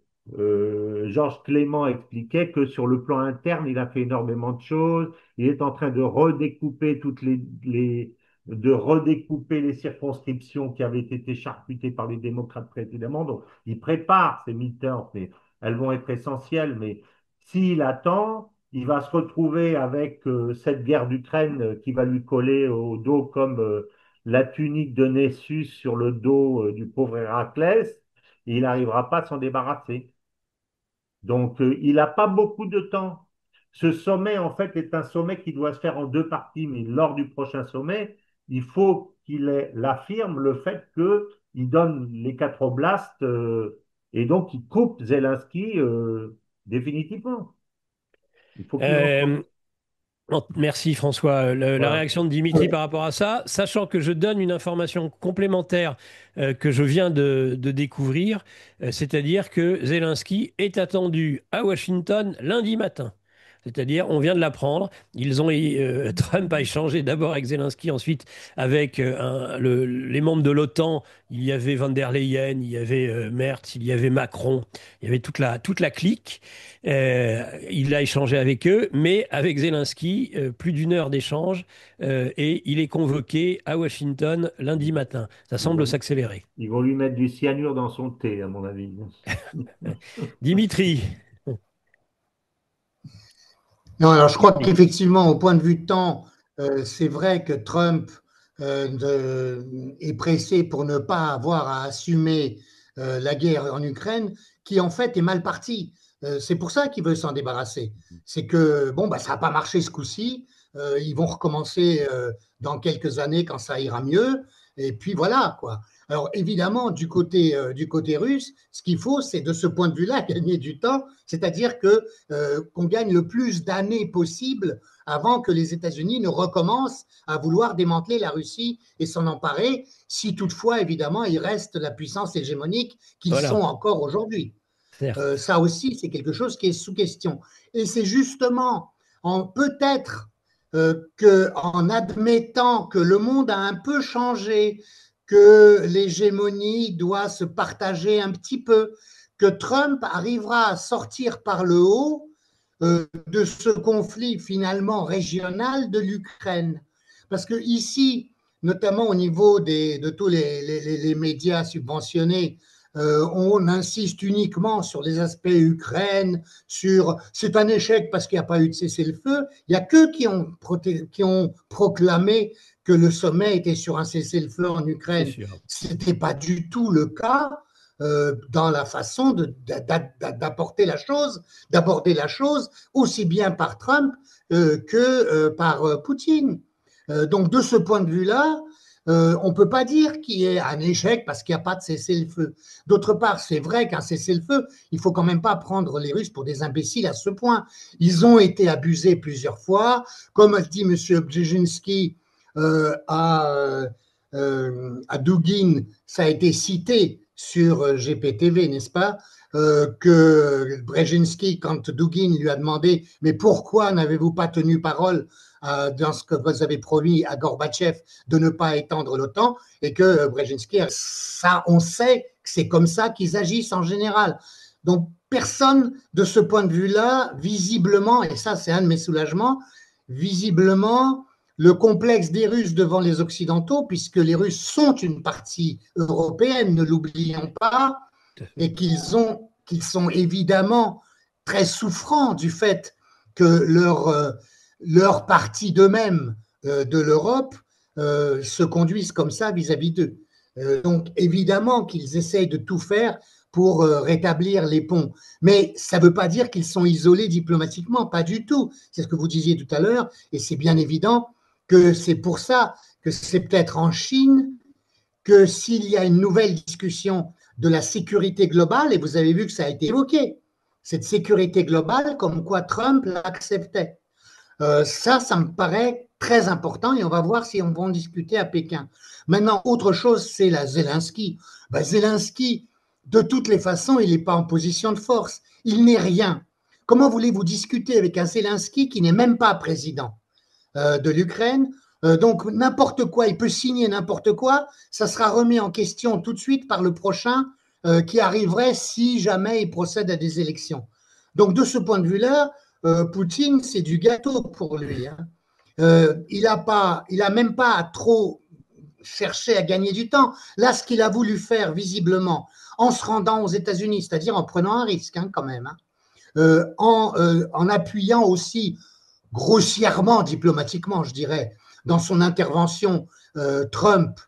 Georges Clément expliquait que sur le plan interne, il a fait énormément de choses. Il est en train de redécouper de redécouper les circonscriptions qui avaient été charcutées par les démocrates précédemment. Donc, il prépare ces midterms, mais elles vont être essentielles. Mais s'il attend, il va se retrouver avec cette guerre d'Ukraine qui va lui coller au dos comme la tunique de Nessus sur le dos du pauvre Héraclès. Et il n'arrivera pas à s'en débarrasser. Donc, il n'a pas beaucoup de temps. Ce sommet, en fait, est un sommet qui doit se faire en deux parties, mais lors du prochain sommet, il faut affirme le fait qu'il donne les quatre oblasts et donc il coupe Zelensky définitivement. Il faut qu'il rentre. Euh, Merci François. La Voilà. réaction de Dimitri par rapport à ça, sachant que je donne une information complémentaire que je viens de découvrir, c'est-à-dire que Zelensky est attendu à Washington lundi matin. C'est-à-dire, on vient de l'apprendre. Trump a échangé d'abord avec Zelensky, ensuite avec les membres de l'OTAN. Il y avait Van der Leyen, il y avait Merz, il y avait Macron, il y avait toute la clique. Il a échangé avec eux, mais avec Zelensky, plus d'une heure d'échange, et il est convoqué à Washington lundi matin. Ça Ils semble vont, s'accélérer. ils vont lui mettre du cyanure dans son thé, à mon avis. Dimitri, Non, alors je crois qu'effectivement, au point de vue de temps, c'est vrai que Trump est pressé pour ne pas avoir à assumer la guerre en Ukraine, qui en fait est mal partie. C'est pour ça qu'il veut s'en débarrasser. C'est que, bon, bah, ça n'a pas marché ce coup-ci. Ils vont recommencer dans quelques années quand ça ira mieux. Et puis voilà, quoi. Alors évidemment, du côté russe, ce qu'il faut, c'est de ce point de vue-là gagner du temps, c'est-à-dire que qu'on gagne le plus d'années possible avant que les États-Unis ne recommencent à vouloir démanteler la Russie et s'en emparer, si toutefois, évidemment, ils restent la puissance hégémonique qu'ils Voilà, sont encore aujourd'hui. certes. Ça aussi, c'est quelque chose qui est sous question. Et c'est justement peut-être qu'en admettant que le monde a un peu changé, que l'hégémonie doit se partager un petit peu, que Trump arrivera à sortir par le haut de ce conflit finalement régional de l'Ukraine. Parce que ici, notamment au niveau de tous les médias subventionnés, on insiste uniquement sur les aspects Ukraine, sur c'est un échec parce qu'il n'y a pas eu de cessez-le-feu. Il n'y a qu'eux qui ont proclamé que le sommet était sur un cessez-le-feu en C'est Ukraine. sûr. Ce n'était pas du tout le cas dans la façon d'apporter la chose, d'aborder la chose, aussi bien par Trump que par Poutine. Donc de ce point de vue-là, on ne peut pas dire qu'il y ait un échec parce qu'il n'y a pas de cessez-le-feu. D'autre part, c'est vrai qu'un cessez-le-feu, il ne faut quand même pas prendre les Russes pour des imbéciles à ce point. Ils ont été abusés plusieurs fois. Comme a dit M. Brzezinski à Dugin, ça a été cité sur GPTV, n'est-ce pas, que Brzezinski, quand Dugin lui a demandé « Mais pourquoi n'avez-vous pas tenu parole dans ce que vous avez promis à Gorbatchev de ne pas étendre l'OTAN ?» et que Brzezinski, ça, on sait que c'est comme ça qu'ils agissent en général. Donc, personne de ce point de vue-là, visiblement, et ça c'est un de mes soulagements, visiblement, le complexe des Russes devant les Occidentaux, puisque les Russes sont une partie européenne, ne l'oublions pas, et qu'ils sont évidemment très souffrants du fait que leur partie d'eux-mêmes de l'Europe se conduisent comme ça vis-à-vis d'eux. Donc évidemment qu'ils essayent de tout faire pour rétablir les ponts. Mais ça ne veut pas dire qu'ils sont isolés diplomatiquement, pas du tout. C'est ce que vous disiez tout à l'heure, et c'est bien évident que c'est pour ça que c'est peut-être en Chine que s'il y a une nouvelle discussion de la sécurité globale, et vous avez vu que ça a été évoqué, cette sécurité globale, comme quoi Trump l'acceptait. Ça me paraît très important et on va voir si on va en discuter à Pékin. Maintenant, autre chose, c'est la Zelensky. Zelensky, de toutes les façons, il n'est pas en position de force. Il n'est rien. Comment voulez-vous discuter avec un Zelensky qui n'est même pas président de l'Ukraine? Donc, n'importe quoi, il peut signer n'importe quoi, ça sera remis en question tout de suite par le prochain qui arriverait si jamais il procède à des élections. Donc, de ce point de vue-là, Poutine, c'est du gâteau pour lui. Hein. Il a même pas à trop chercher à gagner du temps. Là, ce qu'il a voulu faire visiblement, en se rendant aux États-Unis, c'est-à-dire en prenant un risque hein, quand même, hein, en appuyant aussi grossièrement, diplomatiquement, je dirais, dans son intervention Trump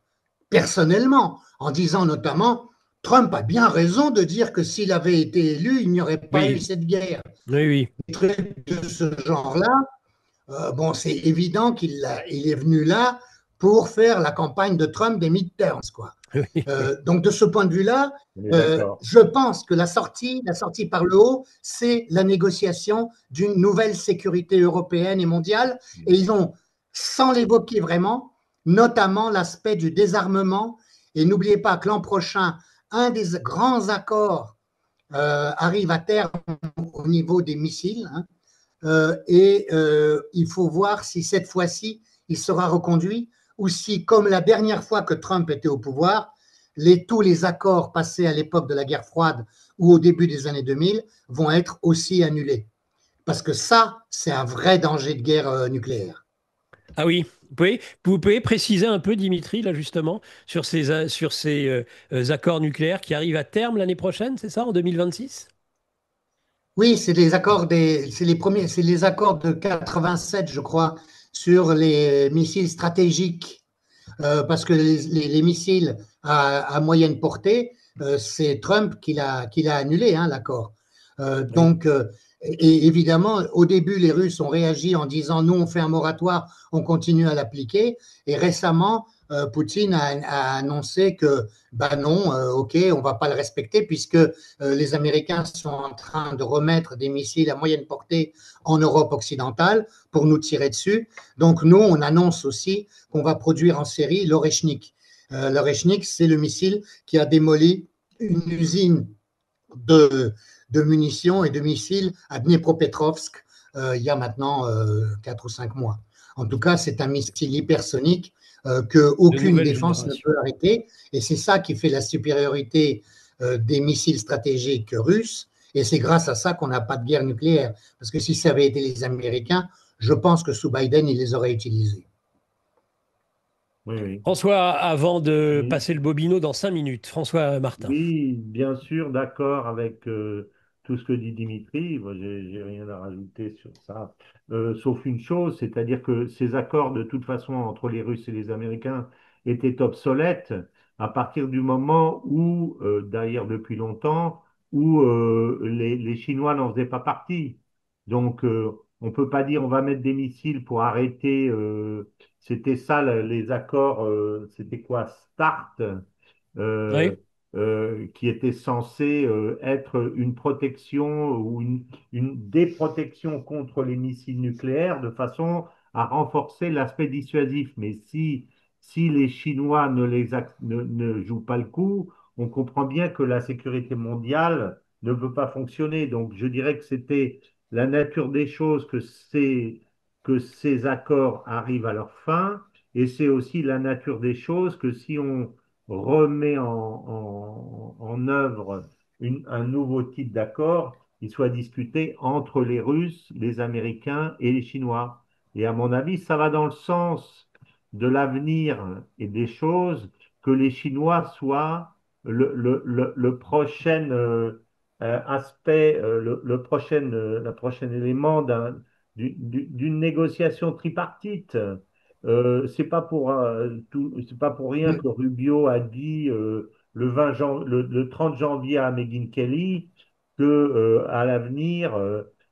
personnellement, en disant notamment Trump a bien raison de dire que s'il avait été élu, il n'y aurait pas eu cette guerre. Oui, oui. Des trucs de ce genre-là, bon, c'est évident qu'il est venu là pour faire la campagne de Trump des midterms, quoi. Oui. Donc, de ce point de vue-là, je pense que la sortie par le haut, c'est la négociation d'une nouvelle sécurité européenne et mondiale. Et ils ont, sans l'évoquer vraiment, notamment l'aspect du désarmement. Et n'oubliez pas que l'an prochain, un des grands accords arrive à terme au niveau des missiles. Hein, et il faut voir si cette fois-ci, il sera reconduit ou si, comme la dernière fois que Trump était au pouvoir, tous les accords passés à l'époque de la guerre froide ou au début des années 2000 vont être aussi annulés. Parce que ça, c'est un vrai danger de guerre nucléaire. Ah oui, vous pouvez préciser un peu, Dimitri, là justement, sur ces accords nucléaires qui arrivent à terme l'année prochaine, c'est ça, en 2026? Oui, c'est les accords c'est les accords de 87, je crois, sur les missiles stratégiques, parce que les missiles à moyenne portée, c'est Trump qui l'a annulé, hein, l'accord. Oui. Donc, et évidemment, au début, les Russes ont réagi en disant, nous, on fait un moratoire, on continue à l'appliquer. Et récemment, Poutine a annoncé que, bah non, OK, on va pas le respecter puisque les Américains sont en train de remettre des missiles à moyenne portée en Europe occidentale pour nous tirer dessus. Donc, nous, on annonce aussi qu'on va produire en série l'Oreshnik. L'Oreshnik, c'est le missile qui a démoli une usine de, de munitions et de missiles à Dniepropetrovsk il y a maintenant 4 ou 5 mois. En tout cas, c'est un missile hypersonique De qu'aucune nouvelle défense ne génération. peut arrêter. Et c'est ça qui fait la supériorité des missiles stratégiques russes. Et c'est grâce à ça qu'on n'a pas de guerre nucléaire. Parce que si ça avait été les Américains, je pense que sous Biden, ils les auraient utilisés. Oui, oui. François, avant de Oui. passer le bobino dans 5 minutes, François Martin. Oui, bien sûr, d'accord avec tout ce que dit Dimitri. Moi, j'ai rien à rajouter sur ça. Sauf une chose, c'est-à-dire que ces accords, de toute façon, entre les Russes et les Américains, étaient obsolètes à partir du moment où, d'ailleurs depuis longtemps, où les Chinois n'en faisaient pas partie. Donc, on peut pas dire on va mettre des missiles pour arrêter. C'était ça, les accords. C'était quoi? START euh, Oui, qui était censé être une protection ou une déprotection contre les missiles nucléaires de façon à renforcer l'aspect dissuasif. Mais si les Chinois ne jouent pas le coup, on comprend bien que la sécurité mondiale ne peut pas fonctionner. Donc je dirais que c'était la nature des choses que ces accords arrivent à leur fin. Et c'est aussi la nature des choses que si on remet en œuvre un nouveau type d'accord, il soit discuté entre les Russes, les Américains et les Chinois. Et à mon avis, ça va dans le sens de l'avenir et des choses que les Chinois soient le prochain aspect, la prochaine élément d'une négociation tripartite. C'est pas pour rien que Rubio a dit le 30 janvier à Megyn Kelly que à l'avenir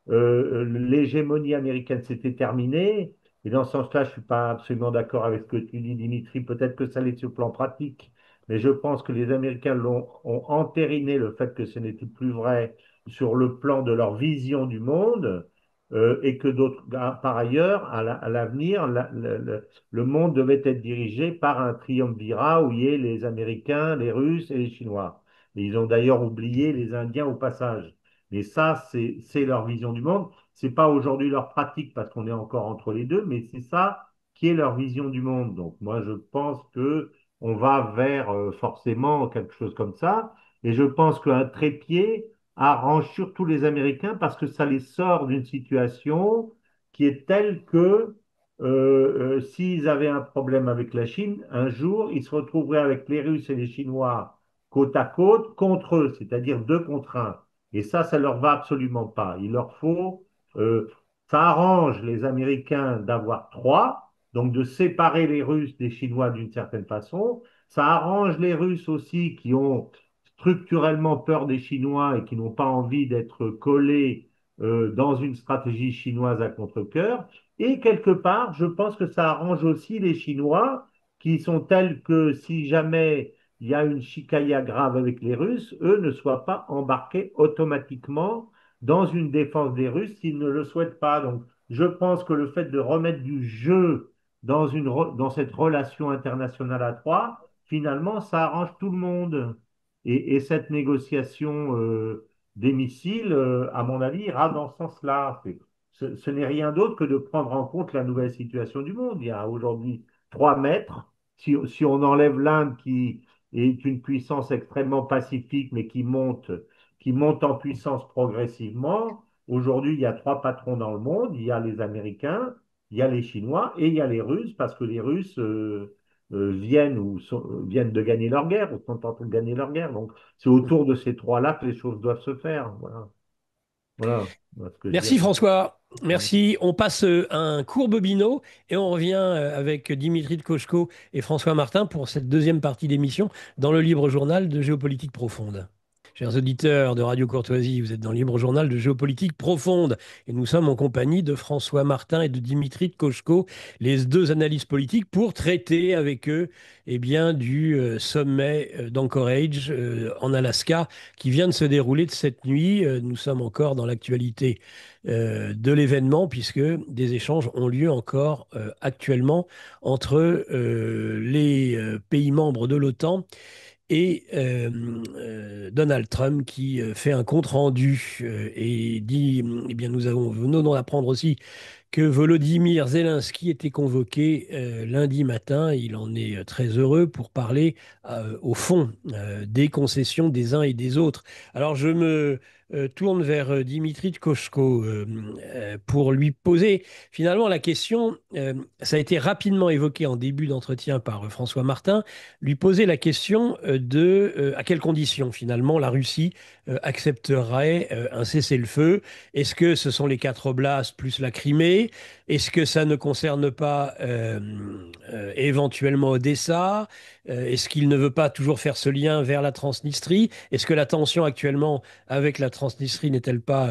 l'hégémonie américaine s'était terminée. Et dans ce sens-là, je suis pas absolument d'accord avec ce que tu dis, Dimitri. Peut-être que ça l'est sur le plan pratique, mais je pense que les Américains ont entériné le fait que ce n'était plus vrai sur le plan de leur vision du monde. Et que d'autres, par ailleurs, à l'avenir, le monde devait être dirigé par un triumvirat où il y ait les Américains, les Russes et les Chinois. Et ils ont d'ailleurs oublié les Indiens au passage. Mais ça, c'est leur vision du monde. C'est pas aujourd'hui leur pratique parce qu'on est encore entre les deux, mais c'est ça qui est leur vision du monde. Donc moi, je pense que on va vers forcément quelque chose comme ça. Et je pense qu'un trépied arrange surtout les Américains parce que ça les sort d'une situation qui est telle que s'ils avaient un problème avec la Chine, un jour, ils se retrouveraient avec les Russes et les Chinois côte à côte contre eux, c'est-à-dire 2 contre 1. Et ça leur va absolument pas. Il leur faut, ça arrange les Américains d'avoir trois, donc de séparer les Russes des Chinois d'une certaine façon. Ça arrange les Russes aussi qui ont structurellement peur des Chinois et qui n'ont pas envie d'être collés dans une stratégie chinoise à contre-cœur. Et quelque part, je pense que ça arrange aussi les Chinois qui sont tels que si jamais il y a une chicaya grave avec les Russes, eux ne soient pas embarqués automatiquement dans une défense des Russes s'ils ne le souhaitent pas. Donc, je pense que le fait de remettre du jeu dans cette relation internationale à trois, finalement, ça arrange tout le monde. Et cette négociation des missiles, à mon avis, ira dans ce sens-là. Ce n'est rien d'autre que de prendre en compte la nouvelle situation du monde. Il y a aujourd'hui 3 maîtres. Si on enlève l'Inde qui est une puissance extrêmement pacifique, mais qui monte en puissance progressivement, aujourd'hui, il y a 3 patrons dans le monde. Il y a les Américains, il y a les Chinois et il y a les Russes, parce que les Russes viennent de gagner leur guerre, ou sont en train de gagner leur guerre. Donc, c'est autour de ces trois-là que les choses doivent se faire. Voilà ce que je Merci dirais. François. Ouais. Merci. On passe un court bobino et on revient avec Dimitri de Kochko et François Martin pour cette deuxième partie d'émission dans le libre journal de Géopolitique Profonde. chers auditeurs de Radio Courtoisie. Vous êtes dans le Libre Journal de Géopolitique Profonde et nous sommes en compagnie de François Martin et de Dimitri de Koshko, les deux analystes politiques, pour traiter avec eux du sommet d'Anchorage en Alaska qui vient de se dérouler de cette nuit. Nous sommes encore dans l'actualité de l'événement puisque des échanges ont lieu encore actuellement entre les pays membres de l'OTAN et Donald Trump qui fait un compte-rendu et dit, eh bien, nous venons d'apprendre aussi que Volodymyr Zelensky était convoqué lundi matin. Il en est très heureux pour parler au fond des concessions des uns et des autres. Alors je me tourne vers Dimitri de Koshko pour lui poser finalement la question, ça a été rapidement évoqué en début d'entretien par François Martin, lui poser la question de à quelles conditions finalement la Russie accepterait un cessez-le-feu. Est-ce que ce sont les 4 oblasts plus la Crimée? Est-ce que ça ne concerne pas éventuellement Odessa? Est-ce qu'il ne veut pas toujours faire ce lien vers la Transnistrie? Est-ce que la tension actuellement avec la Transnistrie n'est-elle pas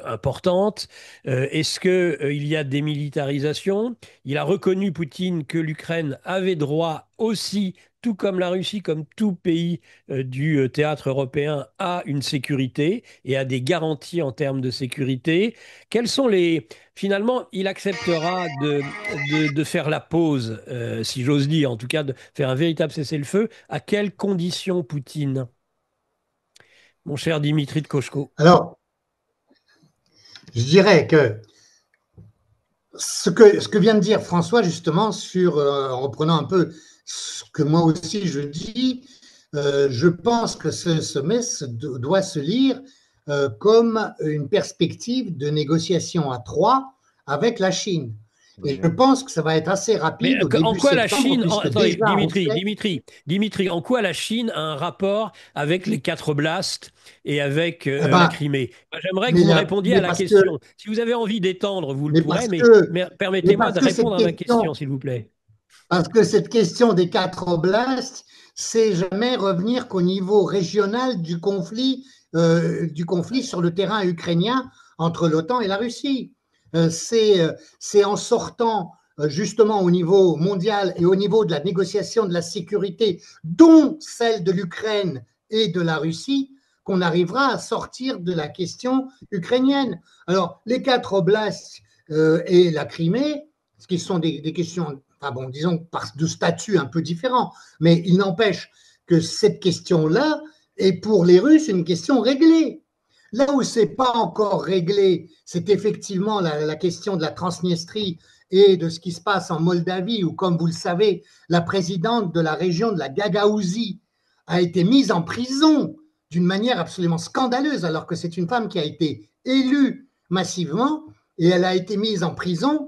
importante? Est-ce qu'il y a démilitarisation? Il a reconnu, Poutine, que l'Ukraine avait droit aussi, tout comme la Russie, comme tout pays du théâtre européen, à une sécurité et à des garanties en termes de sécurité. Quels sont les... Finalement, il acceptera de faire la pause, si j'ose dire, en tout cas de faire un véritable cessez-le-feu. À quelles conditions, Poutine? Mon cher Dimitri de Koshko. Alors, je dirais que ce que vient de dire François, justement, en reprenant un peu ce que moi aussi je dis, je pense que ce sommet doit se lire comme une perspective de négociation à 3 avec la Chine. Et je pense que ça va être assez rapide au début en quoi la septembre, Chine, attendez, Dimitri, en quoi la Chine a un rapport avec les 4 oblasts et avec la Crimée? J'aimerais que vous me répondiez à la question. Si vous avez envie d'étendre, vous le pourrez, mais permettez-moi de répondre à ma question, s'il vous plaît. Parce que cette question des 4 oblasts, c'est jamais revenir qu'au niveau régional du conflit sur le terrain ukrainien entre l'OTAN et la Russie. C'est en sortant justement au niveau mondial et au niveau de la négociation de la sécurité, dont celle de l'Ukraine et de la Russie, qu'on arrivera à sortir de la question ukrainienne. Alors, les 4 oblasts et la Crimée, ce qui sont des questions, disons, de statut un peu différent, mais il n'empêche que cette question-là est pour les Russes une question réglée. Là où ce n'est pas encore réglé, c'est effectivement la question de la Transnistrie et de ce qui se passe en Moldavie, où, comme vous le savez, la présidente de la région de la Gagaouzie a été mise en prison d'une manière absolument scandaleuse, alors que c'est une femme qui a été élue massivement, et elle a été mise en prison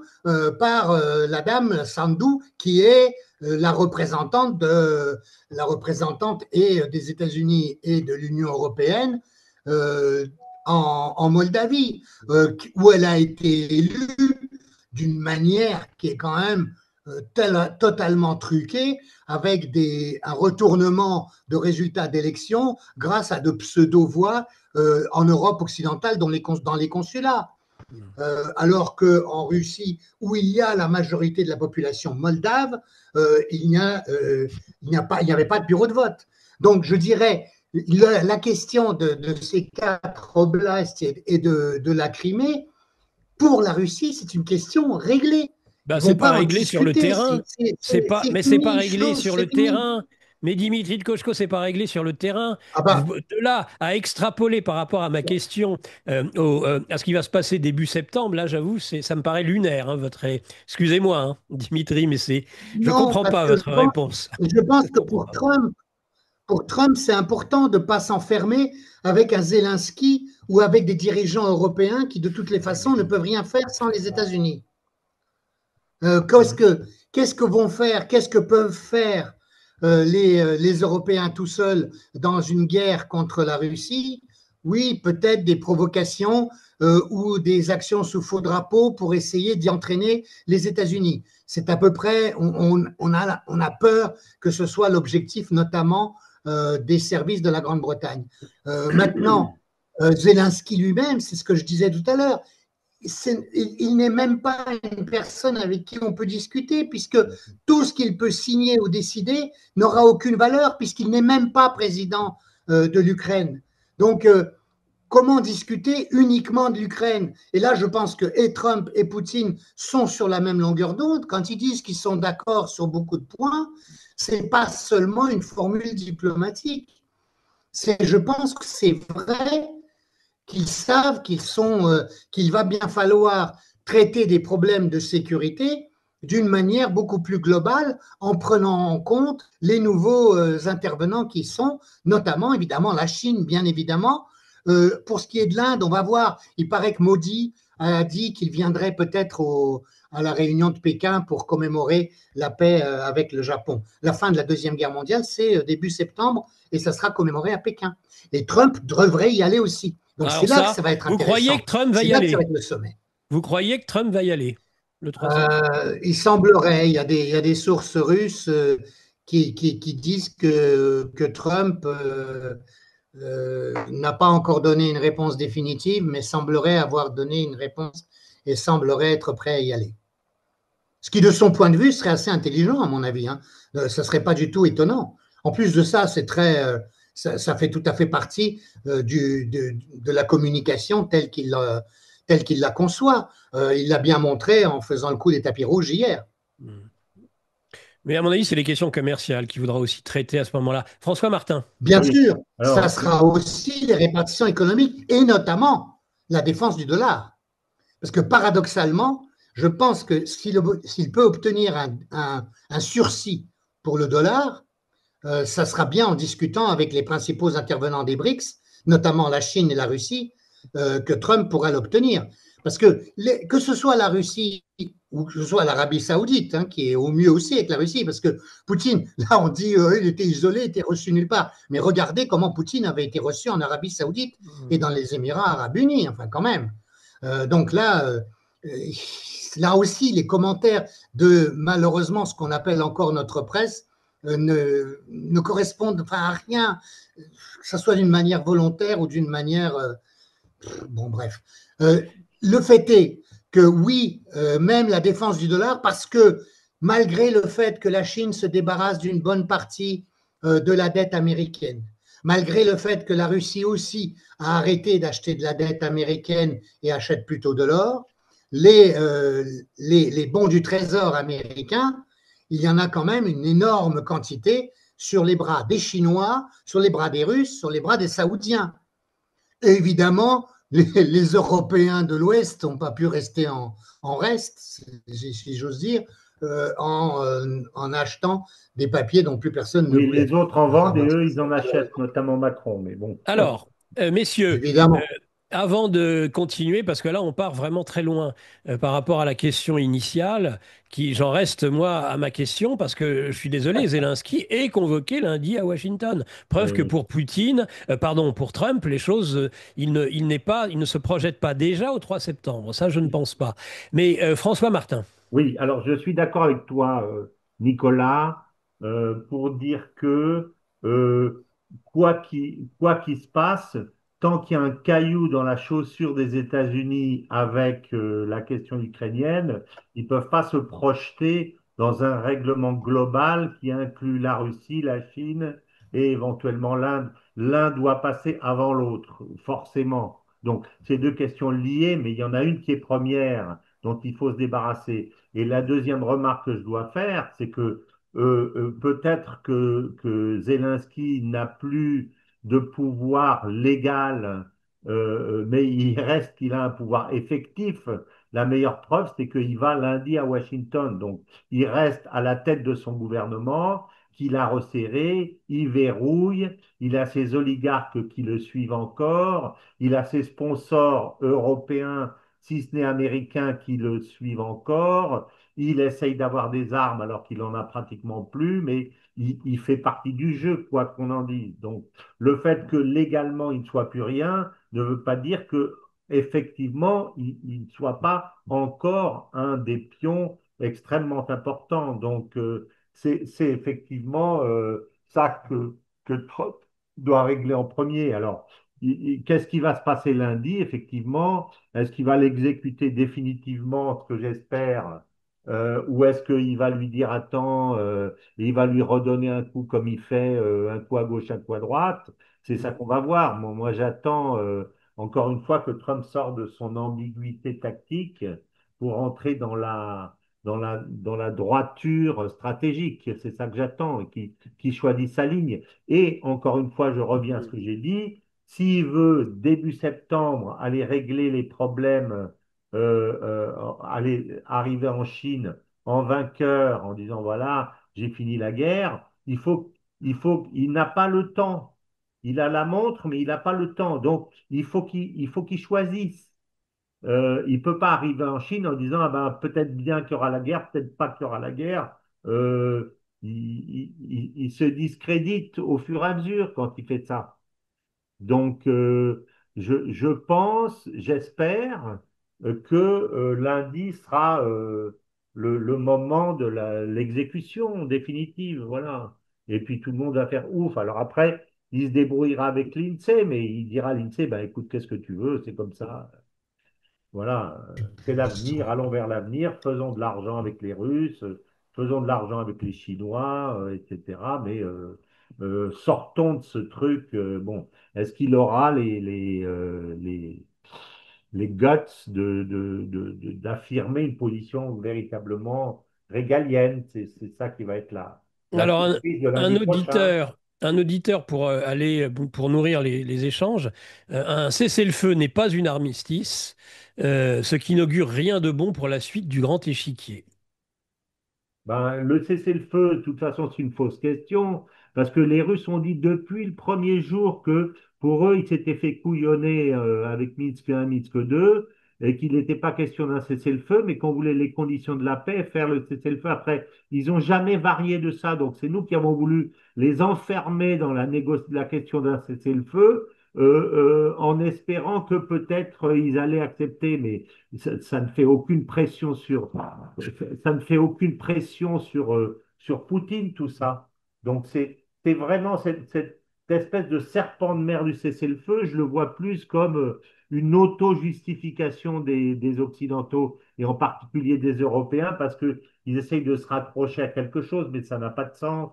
par la dame Sandou, qui est la représentante des États-Unis et de l'Union européenne en Moldavie, où elle a été élue d'une manière qui est quand même totalement truquée, avec un retournement de résultats d'élections grâce à de pseudo-voix en Europe occidentale dans les consulats. Alors qu'en Russie, où il y a la majorité de la population moldave, il n'y avait pas de bureau de vote. Donc, je dirais, la question de ces 4 oblasts et de la Crimée, pour la Russie, c'est une question réglée. C'est pas réglé sur le terrain. Mais c'est pas réglé sur le terrain. Mais Dimitri de Koshko, c'est pas réglé sur le terrain. De là à extrapoler par rapport à ma question à ce qui va se passer début septembre, là, j'avoue, ça me paraît lunaire. Excusez-moi, hein, Dimitri, mais je ne comprends pas votre réponse. Je pense que pour Trump, c'est important de ne pas s'enfermer avec un Zelensky ou avec des dirigeants européens qui, de toutes les façons, ne peuvent rien faire sans les États-Unis. Qu'est-ce que peuvent faire les Européens tout seuls dans une guerre contre la Russie? Oui, peut-être des provocations ou des actions sous faux drapeau pour essayer d'y entraîner les États-Unis. C'est à peu près, on a peur que ce soit l'objectif notamment des services de la Grande-Bretagne. Maintenant, Zelensky lui-même, c'est ce que je disais tout à l'heure, il n'est même pas une personne avec qui on peut discuter, puisque tout ce qu'il peut signer ou décider n'aura aucune valeur, puisqu'il n'est même pas président de l'Ukraine. Donc, comment discuter uniquement de l'Ukraine? Et là, je pense que et Trump et Poutine sont sur la même longueur d'onde. Quand ils disent qu'ils sont d'accord sur beaucoup de points, c'est pas seulement une formule diplomatique. Je pense que c'est vrai qu'ils savent qu'il va bien falloir traiter des problèmes de sécurité d'une manière beaucoup plus globale en prenant en compte les nouveaux intervenants qui sont, notamment évidemment la Chine, bien évidemment. Pour ce qui est de l'Inde, on va voir, il paraît que Modi a dit qu'il viendrait peut-être à la réunion de Pékin pour commémorer la paix avec le Japon. La fin de la Deuxième Guerre mondiale, c'est début septembre et ça sera commémoré à Pékin. Et Trump devrait y aller aussi. Donc c'est Alors là que ça, ça va être vous croyez intéressant. que Trump va C'est y là que ça va aller? être le sommet. Vous croyez que Trump va y aller le 3 septembre? Il semblerait, il y a des sources russes qui disent que Trump n'a pas encore donné une réponse définitive, mais semblerait avoir donné une réponse et semblerait être prêt à y aller. Ce qui, de son point de vue, serait assez intelligent, à mon avis. Hein. Ça ne serait pas du tout étonnant. En plus de ça, ça fait tout à fait partie de la communication telle qu'il la conçoit. Il l'a bien montré en faisant le coup des tapis rouges hier. Mais à mon avis, c'est les questions commerciales qu'il voudra aussi traiter à ce moment-là. François Martin. Bien Oui. sûr, ça Alors, sera aussi les répartitions économiques et notamment la défense du dollar. Parce que paradoxalement, je pense que s'il peut obtenir un sursis pour le dollar, ça sera bien en discutant avec les principaux intervenants des BRICS, notamment la Chine et la Russie, que Trump pourra l'obtenir. Parce que ce soit la Russie ou que ce soit l'Arabie Saoudite, hein, qui est au mieux aussi avec la Russie, parce que Poutine, là on dit il était isolé, il était reçu nulle part. Mais regardez comment Poutine avait été reçu en Arabie Saoudite et dans les Émirats Arabes Unis, enfin quand même. Donc là aussi, les commentaires de malheureusement ce qu'on appelle encore notre presse ne correspondent enfin, à rien, que ce soit d'une manière volontaire ou d'une manière. Bon, bref. Le fait est que oui, même la défense du dollar, parce que malgré le fait que la Chine se débarrasse d'une bonne partie de la dette américaine, malgré le fait que la Russie aussi a arrêté d'acheter de la dette américaine et achète plutôt de l'or, les bons du trésor américain, il y en a quand même une énorme quantité sur les bras des Chinois, sur les bras des Russes, sur les bras des Saoudiens. Et évidemment, les Européens de l'Ouest n'ont pas pu rester en reste, si j'ose dire, en achetant des papiers dont plus personne ne oui, voulait. les autres en Enfin, vendent et bon, eux, ils en achètent, notamment Macron. Mais bon, Alors, messieurs, euh, évidemment. avant de continuer, parce que là, on part vraiment très loin par rapport à la question initiale, j'en reste moi à ma question, parce que je suis désolé, Zelensky est convoqué lundi à Washington. Preuve que oui. pour Poutine, pardon, pour Trump, les choses, il ne se projette pas déjà au 3 septembre. Ça, je ne pense pas. Mais François Martin. Oui, alors je suis d'accord avec toi, Nicolas, pour dire que euh, quoi qu'il se passe, tant qu'il y a un caillou dans la chaussure des États-Unis avec la question ukrainienne, ils ne peuvent pas se projeter dans un règlement global qui inclut la Russie, la Chine et éventuellement l'Inde. L'un doit passer avant l'autre, forcément. Donc, c'est deux questions liées, mais il y en a une qui est première, dont il faut se débarrasser. Et la deuxième remarque que je dois faire, c'est que peut-être que Zelensky n'a plus de pouvoir légal, mais il reste qu'il a un pouvoir effectif. La meilleure preuve, c'est qu'il va lundi à Washington. Donc, il reste à la tête de son gouvernement, qu'il a resserré, il verrouille, il a ses oligarques qui le suivent encore, il a ses sponsors européens si ce n'est américains qui le suivent encore. Il essaye d'avoir des armes alors qu'il en a pratiquement plus, mais il fait partie du jeu, quoi qu'on en dise. Donc, le fait que légalement il ne soit plus rien ne veut pas dire que effectivement il ne soit pas encore un des pions extrêmement importants. Donc, c'est effectivement ça que Trump doit régler en premier. Alors, qu'est-ce qui va se passer lundi, effectivement? Est-ce qu'il va l'exécuter définitivement, ce que j'espère, ou est-ce qu'il va lui dire attends, et il va lui redonner un coup comme il fait, un coup à gauche, un coup à droite? C'est ça qu'on va voir. Moi, j'attends encore une fois que Trump sorte de son ambiguïté tactique pour entrer dans la droiture stratégique. C'est ça que j'attends, qui choisit sa ligne. Et encore une fois, je reviens à ce que j'ai dit. S'il veut, début septembre, aller régler les problèmes, aller arriver en Chine en vainqueur, en disant voilà, j'ai fini la guerre, il n'a pas le temps. Il a la montre, mais il n'a pas le temps. Donc, il faut qu'il choisisse. Il ne peut pas arriver en Chine en disant ah ben, peut-être bien qu'il y aura la guerre, peut-être pas qu'il y aura la guerre. Il se discrédite au fur et à mesure quand il fait ça. Donc, je pense, j'espère que lundi sera le moment de l'exécution définitive. Voilà. Et puis tout le monde va faire ouf. Alors après, il se débrouillera avec l'INSEE, mais il dira à l'INSEE, ben, écoute, qu'est-ce que tu veux? C'est comme ça. Voilà, c'est l'avenir, allons vers l'avenir, faisons de l'argent avec les Russes, faisons de l'argent avec les Chinois, etc. Mais sortons de ce truc. Bon, est-ce qu'il aura les guts d'affirmer une position véritablement régalienne? C'est ça qui va être la Alors, surprise de un lundi prochain. auditeur, un auditeur pour pour nourrir les échanges, un cessez-le-feu n'est pas une armistice, ce qui n'augure rien de bon pour la suite du grand échiquier. Ben, le cessez-le-feu, de toute façon, c'est une fausse question, parce que les Russes ont dit depuis le premier jour que pour eux, ils s'étaient fait couillonner avec Minsk 1, Minsk 2, et qu'il n'était pas question d'un cessez-le-feu, mais qu'on voulait les conditions de la paix, faire le cessez-le-feu. Après, ils n'ont jamais varié de ça, donc c'est nous qui avons voulu les enfermer dans la question d'un cessez-le-feu, en espérant que peut-être ils allaient accepter, mais ça ne fait aucune pression ça ne fait aucune pression sur Poutine, tout ça. Donc, c'est vraiment cette espèce de serpent de mer du cessez-le-feu, je le vois plus comme une auto-justification des Occidentaux, et en particulier des Européens, parce qu'ils essayent de se raccrocher à quelque chose, mais ça n'a pas de sens.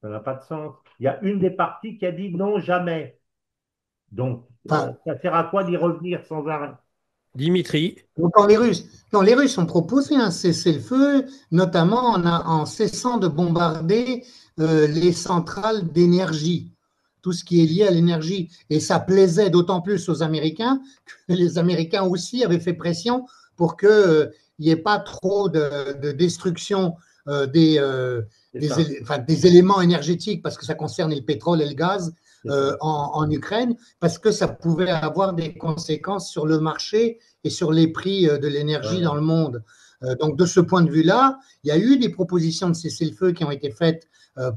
Ça n'a pas de sens. Il y a une des parties qui a dit non, jamais. Donc, Enfin, ça sert à quoi d'y revenir sans arrêt? Dimitri, quand les Russes, non, les Russes ont proposé un cessez-le-feu, notamment en cessant de bombarder les centrales d'énergie, tout ce qui est lié à l'énergie. Et ça plaisait d'autant plus aux Américains que les Américains aussi avaient fait pression pour qu'il n'y ait pas trop de destruction C'est ça. enfin, des éléments énergétiques, parce que ça concerne le pétrole et le gaz C'est ça. en Ukraine, parce que ça pouvait avoir des conséquences sur le marché et sur les prix de l'énergie Ouais. dans le monde. Donc, de ce point de vue-là, il y a eu des propositions de cessez-le-feu qui ont été faites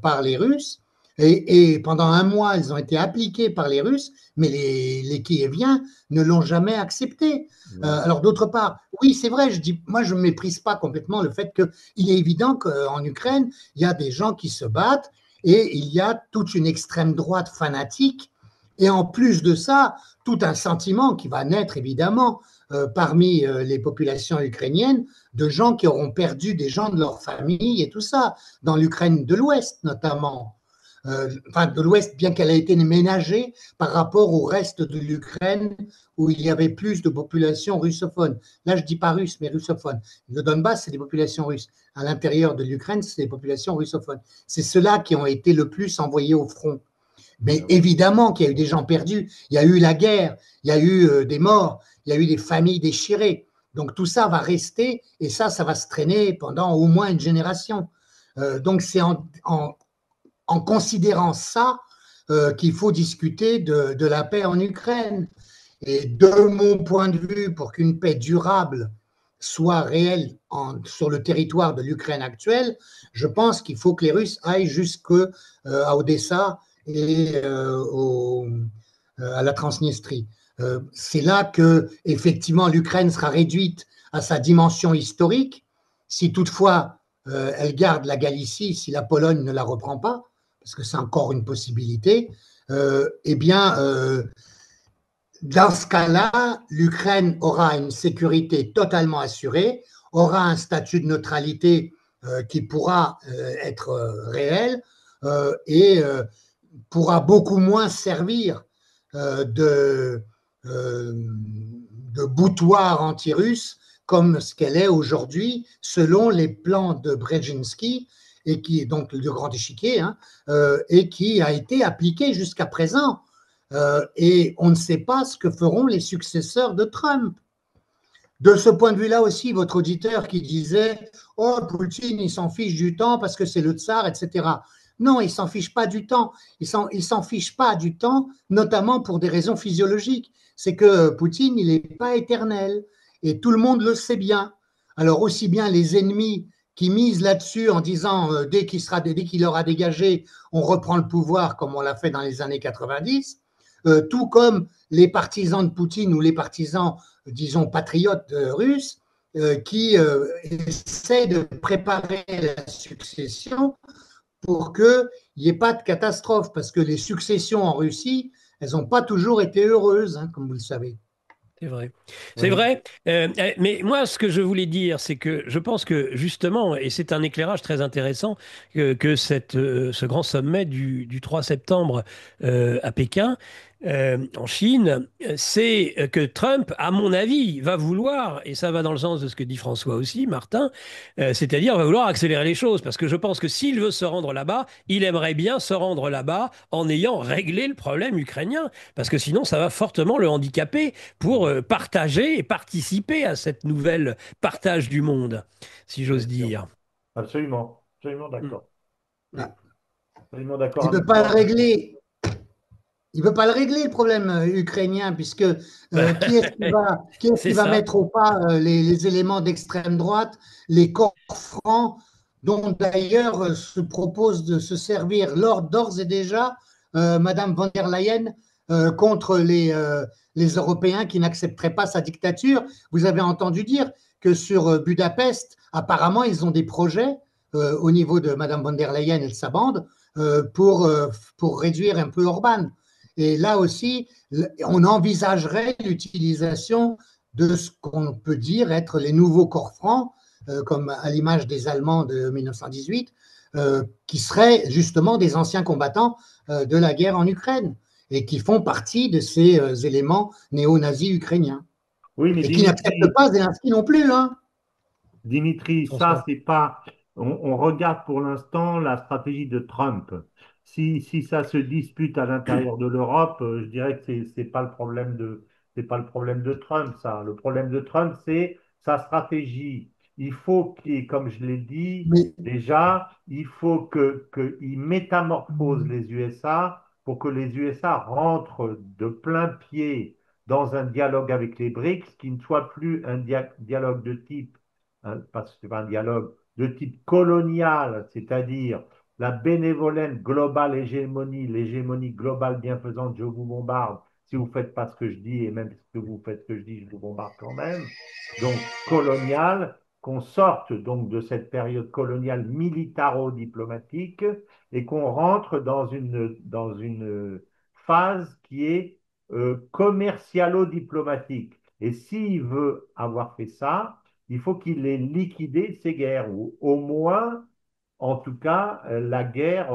par les Russes. Et pendant un mois, elles ont été appliquées par les Russes, mais les Kieviens ne l'ont jamais accepté. Ouais. Alors, d'autre part, oui, c'est vrai, moi, je ne méprise pas complètement le fait qu'il est évident qu'en Ukraine, il y a des gens qui se battent et il y a toute une extrême droite fanatique. Et en plus de ça, tout un sentiment qui va naître évidemment parmi les populations ukrainiennes de gens qui auront perdu des gens de leur famille et tout ça, dans l'Ukraine de l'Ouest notamment. Enfin, de l'Ouest, bien qu'elle ait été ménagée par rapport au reste de l'Ukraine où il y avait plus de population russophone. Là, je ne dis pas russe, mais russophone. Le Donbass, c'est des populations russes. À l'intérieur de l'Ukraine, c'est des populations russophones. C'est ceux-là qui ont été le plus envoyés au front. Mais Ouais. évidemment qu'il y a eu des gens perdus, il y a eu la guerre, il y a eu des morts, il y a eu des familles déchirées. Donc tout ça va rester et ça va se traîner pendant au moins une génération. Donc c'est en considérant ça qu'il faut discuter de la paix en Ukraine. Et de mon point de vue, pour qu'une paix durable soit réelle sur le territoire de l'Ukraine actuelle, je pense qu'il faut que les Russes aillent jusqu'à Odessa et à la Transnistrie. C'est là que, effectivement, l'Ukraine sera réduite à sa dimension historique, si toutefois elle garde la Galicie, si la Pologne ne la reprend pas, parce que c'est encore une possibilité, eh bien, dans ce cas-là, l'Ukraine aura une sécurité totalement assurée, aura un statut de neutralité qui pourra être réel et pourra beaucoup moins servir de, de boutoir anti-russe comme ce qu'elle est aujourd'hui, selon les plans de Brzezinski, et qui est donc le grand échiquier, hein, et qui a été appliqué jusqu'à présent. Et on ne sait pas ce que feront les successeurs de Trump. De ce point de vue-là aussi, votre auditeur qui disait « Oh, Poutine, il s'en fiche du temps parce que c'est le tsar, etc. » Non, il s'en fiche pas du temps. Il s'en fiche pas du temps, notamment pour des raisons physiologiques. C'est que Poutine, il n'est pas éternel. Et tout le monde le sait bien. Alors, aussi bien les ennemis qui misent là-dessus en disant dès qu'il aura dégagé, on reprend le pouvoir comme on l'a fait dans les années 90, tout comme les partisans de Poutine ou les partisans, disons, patriotes russes, qui essaient de préparer la succession pour qu'il n'y ait pas de catastrophe, parce que les successions en Russie, elles n'ont pas toujours été heureuses, hein, comme vous le savez. C'est vrai. C'est Oui. vrai. Mais moi, ce que je voulais dire, c'est que je pense que justement, et c'est un éclairage très intéressant, que ce grand sommet du 3 septembre à Pékin, en Chine, c'est que Trump, à mon avis, va vouloir, et ça va dans le sens de ce que dit François aussi, Martin, c'est-à-dire va vouloir accélérer les choses. Parce que je pense que s'il veut se rendre là-bas, il aimerait bien se rendre là-bas en ayant réglé le problème ukrainien. Parce que sinon, ça va fortement le handicaper pour partager et participer à cette nouvelle partage du monde, si Bien j'ose sûr. dire. Absolument, absolument Mm. d'accord. Ah, Absolument d'accord il ne avec veut pas le toi. régler. Il ne veut pas le régler, le problème ukrainien, puisque qui est-ce C'est qui va ça. mettre au pas les éléments d'extrême droite, les corps francs, dont d'ailleurs se propose de se servir d'ores et déjà Madame von der Leyen contre les Européens qui n'accepteraient pas sa dictature. Vous avez entendu dire que sur Budapest, apparemment, ils ont des projets au niveau de Madame von der Leyen et de sa bande pour réduire un peu Orban. Et là aussi, on envisagerait l'utilisation de ce qu'on peut dire être les nouveaux corps francs, comme à l'image des Allemands de 1918, qui seraient justement des anciens combattants de la guerre en Ukraine et qui font partie de ces éléments néo-nazis ukrainiens Oui, mais et qui n'acceptent Dimitri, pas Zelensky non plus. Hein. Dimitri, ça, François. c'est pas. On regarde pour l'instant la stratégie de Trump. Si ça se dispute à l'intérieur de l'Europe, je dirais que c'est pas le problème c'est pas le problème de Trump, ça. Le problème de Trump, c'est sa stratégie. Il faut qu'il, comme je l'ai dit Mais, déjà, il faut qu'il métamorphose les USA pour que les USA rentrent de plein pied dans un dialogue avec les BRICS qui ne soit plus un dialogue de type parce que c'est un dialogue de type colonial, c'est-à-dire la bénévolente globale hégémonie, l'hégémonie globale bienfaisante, je vous bombarde. Si vous ne faites pas ce que je dis, et même si vous faites ce que je dis, je vous bombarde quand même. Donc, colonial, qu'on sorte donc de cette période coloniale militaro-diplomatique et qu'on rentre dans une phase qui est commercialo-diplomatique. Et s'il veut avoir fait ça, il faut qu'il ait liquidé ces guerres, ou au moins, en tout cas, la guerre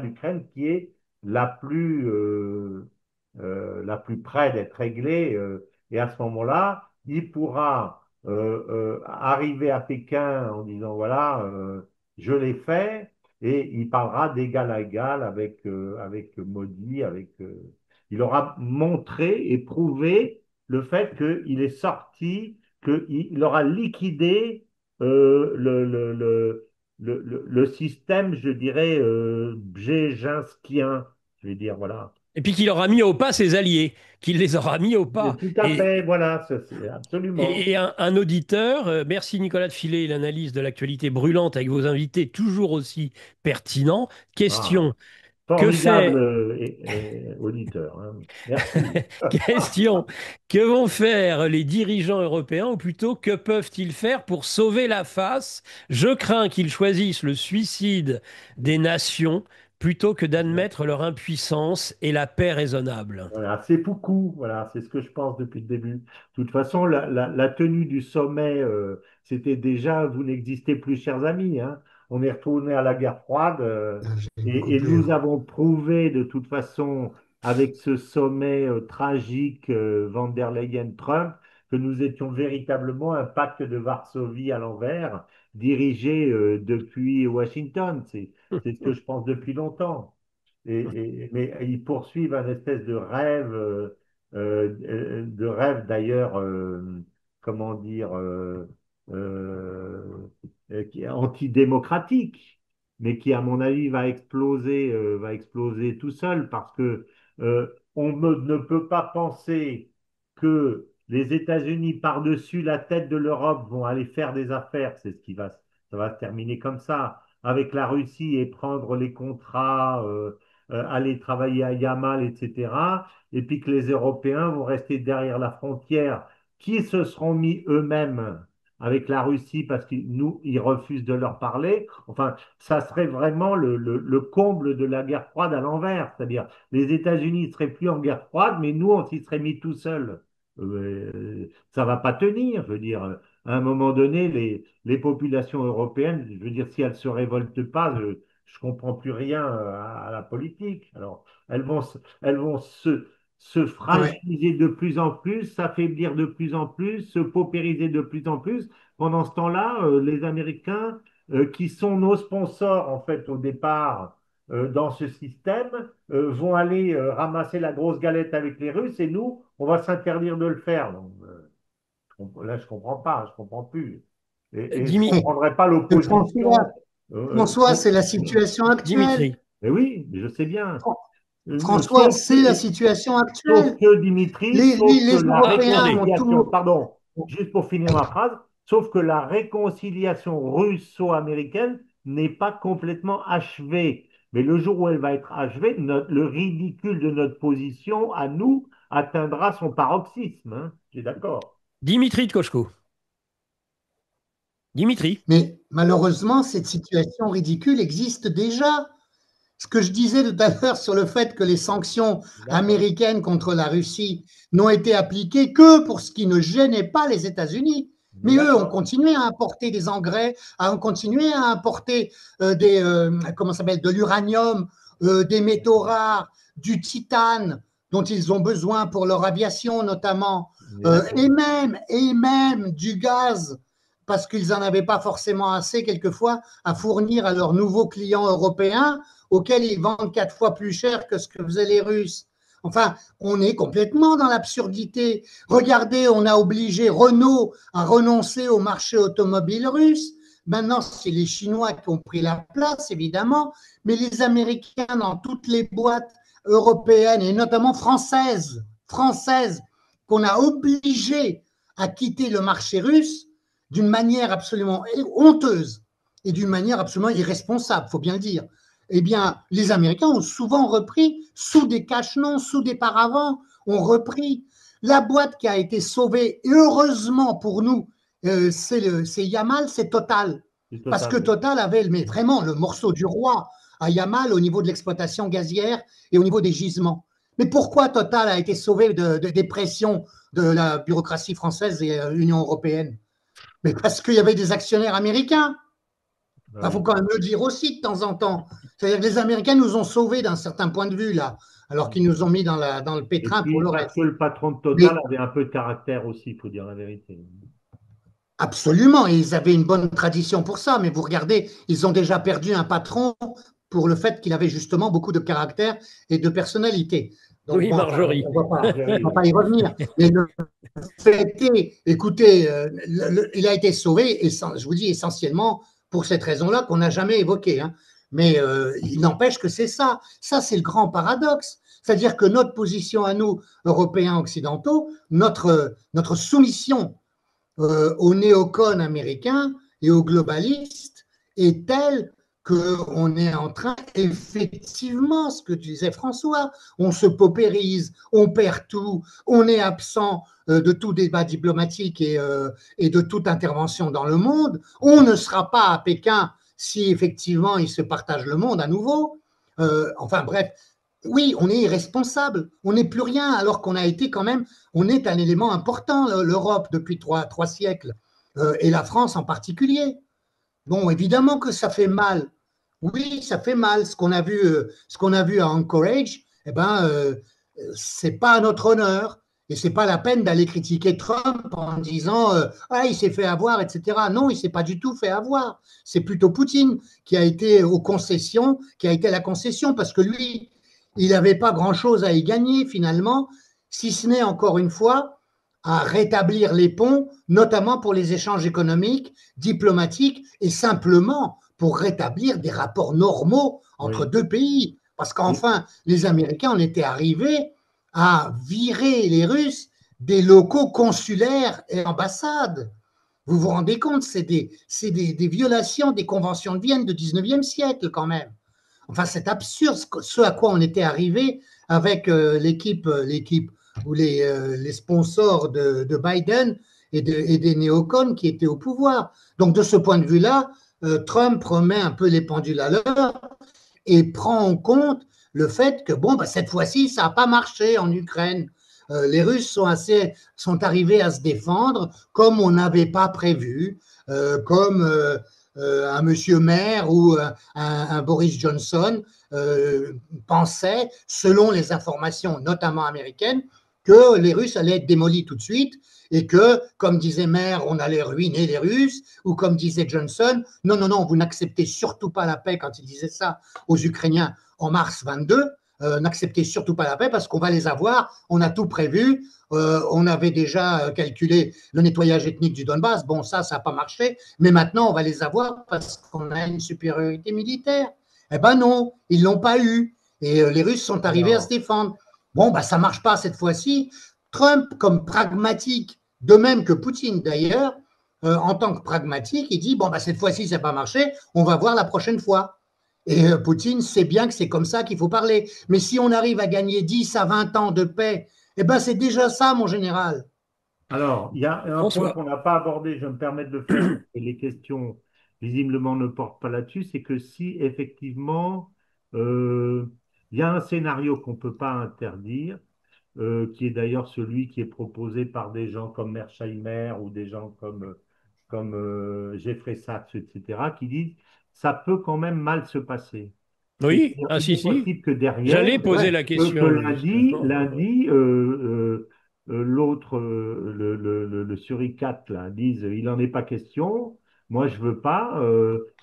d'Ukraine qui est la plus près d'être réglée. Et à ce moment-là, il pourra arriver à Pékin en disant, voilà, je l'ai fait, et il parlera d'égal à égal avec Modi, il aura montré et prouvé le fait qu'il est sorti qu'il aura liquidé le système, je dirais, bjéjinskien. Je vais dire, voilà. Et puis qu'il aura mis au pas ses alliés, qu'il les aura mis au pas. Tout à fait, voilà, c'est absolument. Et un auditeur, merci Nicolas de filer l'analyse de l'actualité brûlante avec vos invités toujours aussi pertinents. Ah, Question, que formidable fait auditeur, hein. Merci. Question, que vont faire les dirigeants européens, ou plutôt que peuvent-ils faire pour sauver la face? Je crains qu'ils choisissent le suicide des nations plutôt que d'admettre leur impuissance et la paix raisonnable. Voilà, c'est Foucault, voilà, c'est ce que je pense depuis le début. De toute façon, la tenue du sommet, c'était déjà, vous n'existez plus, chers amis, hein. On est retourné à la guerre froide, J'ai une et coupure. nous avons prouvé de toute façon, avec ce sommet tragique Van der Leyen-Trump, que nous étions véritablement un pacte de Varsovie à l'envers, dirigé depuis Washington. C'est ce que je pense depuis longtemps. Mais ils poursuivent un espèce de rêve d'ailleurs, comment dire, qui est antidémocratique, mais qui, à mon avis, va exploser tout seul parce que ne peut pas penser que les États-Unis, par-dessus la tête de l'Europe, vont aller faire des affaires. Ça va se terminer comme ça, avec la Russie et prendre les contrats. Aller travailler à Yamal, etc. Et puis que les Européens vont rester derrière la frontière, qui se seront mis eux-mêmes avec la Russie parce qu'ils ils refusent de leur parler. Enfin, ça serait vraiment le comble de la guerre froide à l'envers. C'est-à-dire, les États-Unis ne seraient plus en guerre froide, mais nous, on s'y serait mis tout seuls. Ça va pas tenir. Je veux dire, à un moment donné, les populations européennes, je veux dire, si elles se révoltent pas, je comprends plus rien à la politique. Alors, elles vont se Ouais. fragiliser de plus en plus, s'affaiblir de plus en plus, se paupériser de plus en plus. Pendant ce temps-là, les Américains, qui sont nos sponsors, en fait, au départ, dans ce système, vont aller ramasser la grosse galette avec les Russes et nous, on va s'interdire de le faire. Donc, là, je comprends pas, je comprends plus. Et je Dimi- comprendrai pas Mais François, l'opposition. François, c'est la situation actuelle. Dimitri, Mais oui, je sais bien. François, Sauf c'est la que, situation sauf actuelle. que Dimitri, sauf que Les la Européens ont répondez. réconciliation, tout. pardon, juste pour finir ma phrase, sauf que la réconciliation russo-américaine n'est pas complètement achevée. Mais le jour où elle va être achevée, le ridicule de notre position à nous atteindra son paroxysme, hein. J'ai d'accord. Dimitri de Kochko. Dimitri. Mais malheureusement, cette situation ridicule existe déjà. Ce que je disais tout à l'heure sur le fait que les sanctions D'accord. américaines contre la Russie n'ont été appliquées que pour ce qui ne gênait pas les États-Unis. Mais eux ont D'accord. continué à importer des engrais, ont continué à importer comment s'appelle, de l'uranium, des métaux rares, du titane dont ils ont besoin pour leur aviation notamment, D'accord. et même du gaz parce qu'ils n'en avaient pas forcément assez quelquefois à fournir à leurs nouveaux clients européens auxquels ils vendent 4 fois plus cher que ce que faisaient les Russes. Enfin, on est complètement dans l'absurdité. Regardez, on a obligé Renault à renoncer au marché automobile russe. Maintenant, c'est les Chinois qui ont pris la place, évidemment, mais les Américains dans toutes les boîtes européennes et notamment françaises qu'on a obligées à quitter le marché russe d'une manière absolument honteuse et d'une manière absolument irresponsable, il faut bien le dire. Eh bien, les Américains ont souvent repris, sous des cache-noms, sous des paravents, ont repris. La boîte qui a été sauvée, heureusement pour nous, c'est Yamal, c'est Total. C'est Parce que total. Total avait mais vraiment le morceau du roi à Yamal au niveau de l'exploitation gazière et au niveau des gisements. Mais pourquoi Total a été sauvé des pressions de la bureaucratie française et l'Union européenne? Mais parce qu'il y avait des actionnaires américains. Ah Il faut oui. quand même le dire aussi de temps en temps. C'est-à-dire que les Américains nous ont sauvés d'un certain point de vue, là, alors qu'ils nous ont mis dans le Et pétrin pour puis, le parce reste. que le patron de Mais Total avait un peu de caractère aussi, il faut dire la vérité. absolument, et ils avaient une bonne tradition pour ça. Mais vous regardez, ils ont déjà perdu un patron pour le fait qu'il avait justement beaucoup de caractère et de personnalité. Donc Oui, bon, enfin, Marjorie. on va pas y revenir. Mais le fait est, écoutez, il a été sauvé, je vous dis essentiellement pour cette raison-là qu'on n'a jamais évoquée, hein. Mais il n'empêche que c'est ça. Ça, c'est le grand paradoxe. C'est-à-dire que notre position à nous, Européens occidentaux, notre soumission aux néocons américains et aux globalistes est telle qu'on est en train, effectivement, ce que disait François, on se paupérise, on perd tout, on est absent de tout débat diplomatique et de toute intervention dans le monde, on ne sera pas à Pékin si effectivement il se partage le monde à nouveau. Enfin bref, oui, on est irresponsable, on n'est plus rien, alors qu'on a été quand même, on est un élément important, l'Europe, depuis trois siècles, et la France en particulier. Bon, évidemment que ça fait mal. Oui, ça fait mal. Ce qu'on a vu à Anchorage, eh ben, c'est pas à notre honneur. Et c'est pas la peine d'aller critiquer Trump en disant ah, il s'est fait avoir, etc. Non, il s'est pas du tout fait avoir. C'est plutôt Poutine qui a été aux concessions, qui a été à la concession, parce que lui, il n'avait pas grand-chose à y gagner finalement, si ce n'est encore une fois à rétablir les ponts, notamment pour les échanges économiques, diplomatiques et simplement pour rétablir des rapports normaux entre Oui. deux pays. Parce Et, qu'enfin, les Américains en étaient arrivés à virer les Russes des locaux consulaires et ambassades. Vous vous rendez compte, c'est des violations des conventions de Vienne du 19e siècle quand même. Enfin, c'est absurde ce à quoi on était arrivé avec l'équipe ou les sponsors de Biden et des néocons qui étaient au pouvoir. Donc, de ce point de vue-là, Trump remet un peu les pendules à l'heure et prend en compte le fait que, bon, bah, cette fois-ci, ça n'a pas marché en Ukraine. Les Russes sont arrivés à se défendre comme on n'avait pas prévu, comme un monsieur Maire ou un Boris Johnson pensait, selon les informations notamment américaines, que les Russes allaient être démolis tout de suite et que, comme disait Maire, on allait ruiner les Russes, ou comme disait Johnson, non, non, non, vous n'acceptez surtout pas la paix quand il disait ça aux Ukrainiens en mars 22, n'acceptez surtout pas la paix parce qu'on va les avoir, on a tout prévu, on avait déjà calculé le nettoyage ethnique du Donbass, bon ça n'a pas marché, mais maintenant on va les avoir parce qu'on a une supériorité militaire. Eh ben non, ils ne l'ont pas eu. Et les Russes sont arrivés à se alors, défendre. Bon, bah, ça ne marche pas cette fois-ci. Trump, comme pragmatique, de même que Poutine d'ailleurs, en tant que pragmatique, il dit, bon, bah, cette fois-ci, ça n'a pas marché, on va voir la prochaine fois. Et Poutine sait bien que c'est comme ça qu'il faut parler. Mais si on arrive à gagner 10 à 20 ans de paix, eh ben, c'est déjà ça, mon général. alors, il y a un point François, qu'on n'a pas abordé, je me permets de le faire parce que les questions visiblement ne portent pas là-dessus, c'est que si effectivement euh, il y a un scénario qu'on ne peut pas interdire, qui est d'ailleurs celui qui est proposé par des gens comme Mersheimer ou des gens comme Jeffrey Sachs, etc., qui disent ça peut quand même mal se passer. oui, C'est-à-dire, ah il si, est si, possible que derrière, j'allais poser Ouais. la que question lundi, justement. lundi l'autre, le suricate, là, dise il n'en est pas question, moi je veux pas.